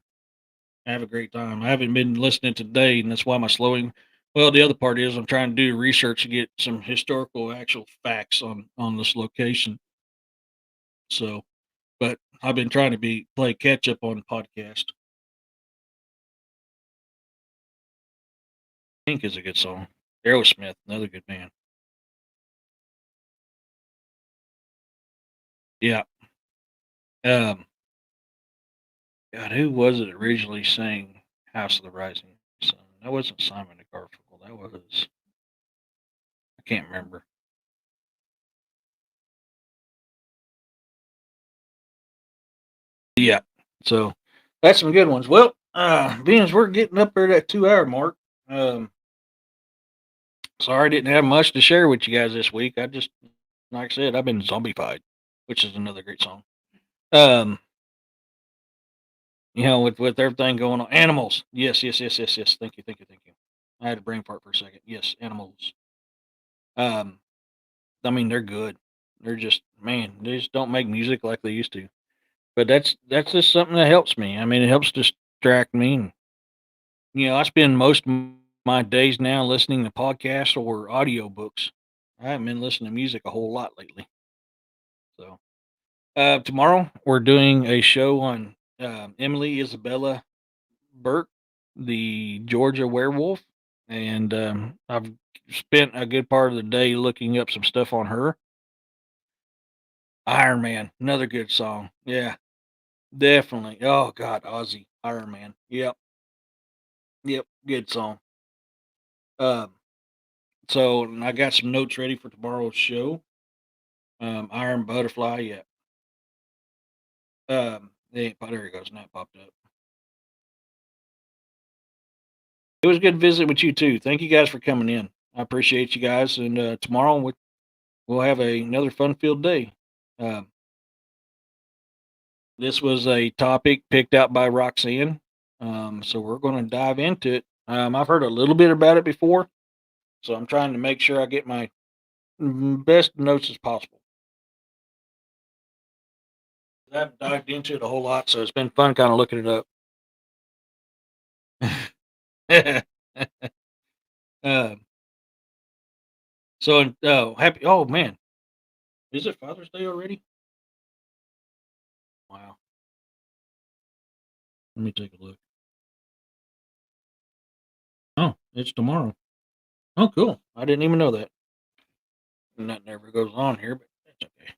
I have a great time. I haven't been listening today, and that's why my slowing. Well, the other part is I'm trying to do research to get some historical actual facts on this location. So, but I've been trying to be play catch up on podcast. Pink is a good song. Aerosmith, another good band. Yeah. Um. God, who was it originally sang "House of the Rising Sun"? That wasn't Simon and Garfunkel. That was I can't remember. Yeah. So that's some good ones. Well, being as we're getting up there at that 2 hour mark, um, sorry I didn't have much to share with you guys this week. I just, like I said, I've been zombified, which is another great song. Um, with everything going on, animals. Yes, yes, yes, yes, yes. Thank you, thank you, thank you. I had a brain fart for a second. Yes, animals. Um, I mean, they're good. They're just man, they just don't make music like they used to. But that's just something that helps me. I mean, it helps distract me. And, I spend most of my days now listening to podcasts or audiobooks. I haven't been listening to music a whole lot lately. So tomorrow we're doing a show on Emily Isabella Burke, the Georgia werewolf, and I've spent a good part of the day looking up some stuff on her. Iron Man, another good song. Yeah, definitely. Oh God, Ozzy, Iron Man. Yep, yep, good song. Um, so and I got some notes ready for tomorrow's show. Iron Butterfly, yeah. There it goes. Now it popped up. It was good to visit with you too. Thank you guys for coming in. I appreciate you guys. And tomorrow we'll have another fun-filled day. Um, this was a topic picked out by Roxanne. So we're going to dive into it. I've heard a little bit about it before, so I'm trying to make sure I get my best notes as possible. I've dived into it a whole lot, so it's been fun kind of looking it up. um, happy. Oh man, is it Father's Day already? Wow. Let me take a look. Oh, it's tomorrow. Oh, cool. I didn't even know that. Nothing ever goes on here, but that's okay.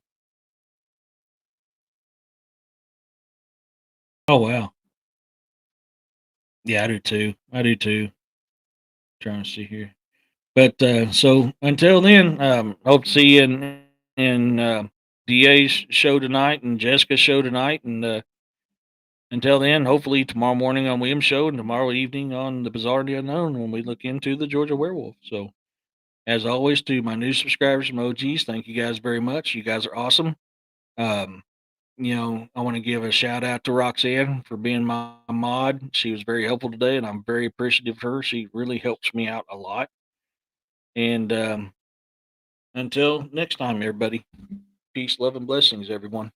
Oh wow. Yeah, I do too. I do too. Trying to see here. But so until then, hope to see you in DA's show tonight and Jessica's show tonight. And until then, hopefully tomorrow morning on William's show and tomorrow evening on the Bizarre and the Unknown when we look into the Georgia werewolf. So as always, to my new subscribers and OGs, thank you guys very much. You guys are awesome. Um, I want to give a shout out to Roxanne for being my mod. She was very helpful today, and I'm very appreciative of her. She really helps me out a lot. And until next time, everybody, peace, love, and blessings, everyone.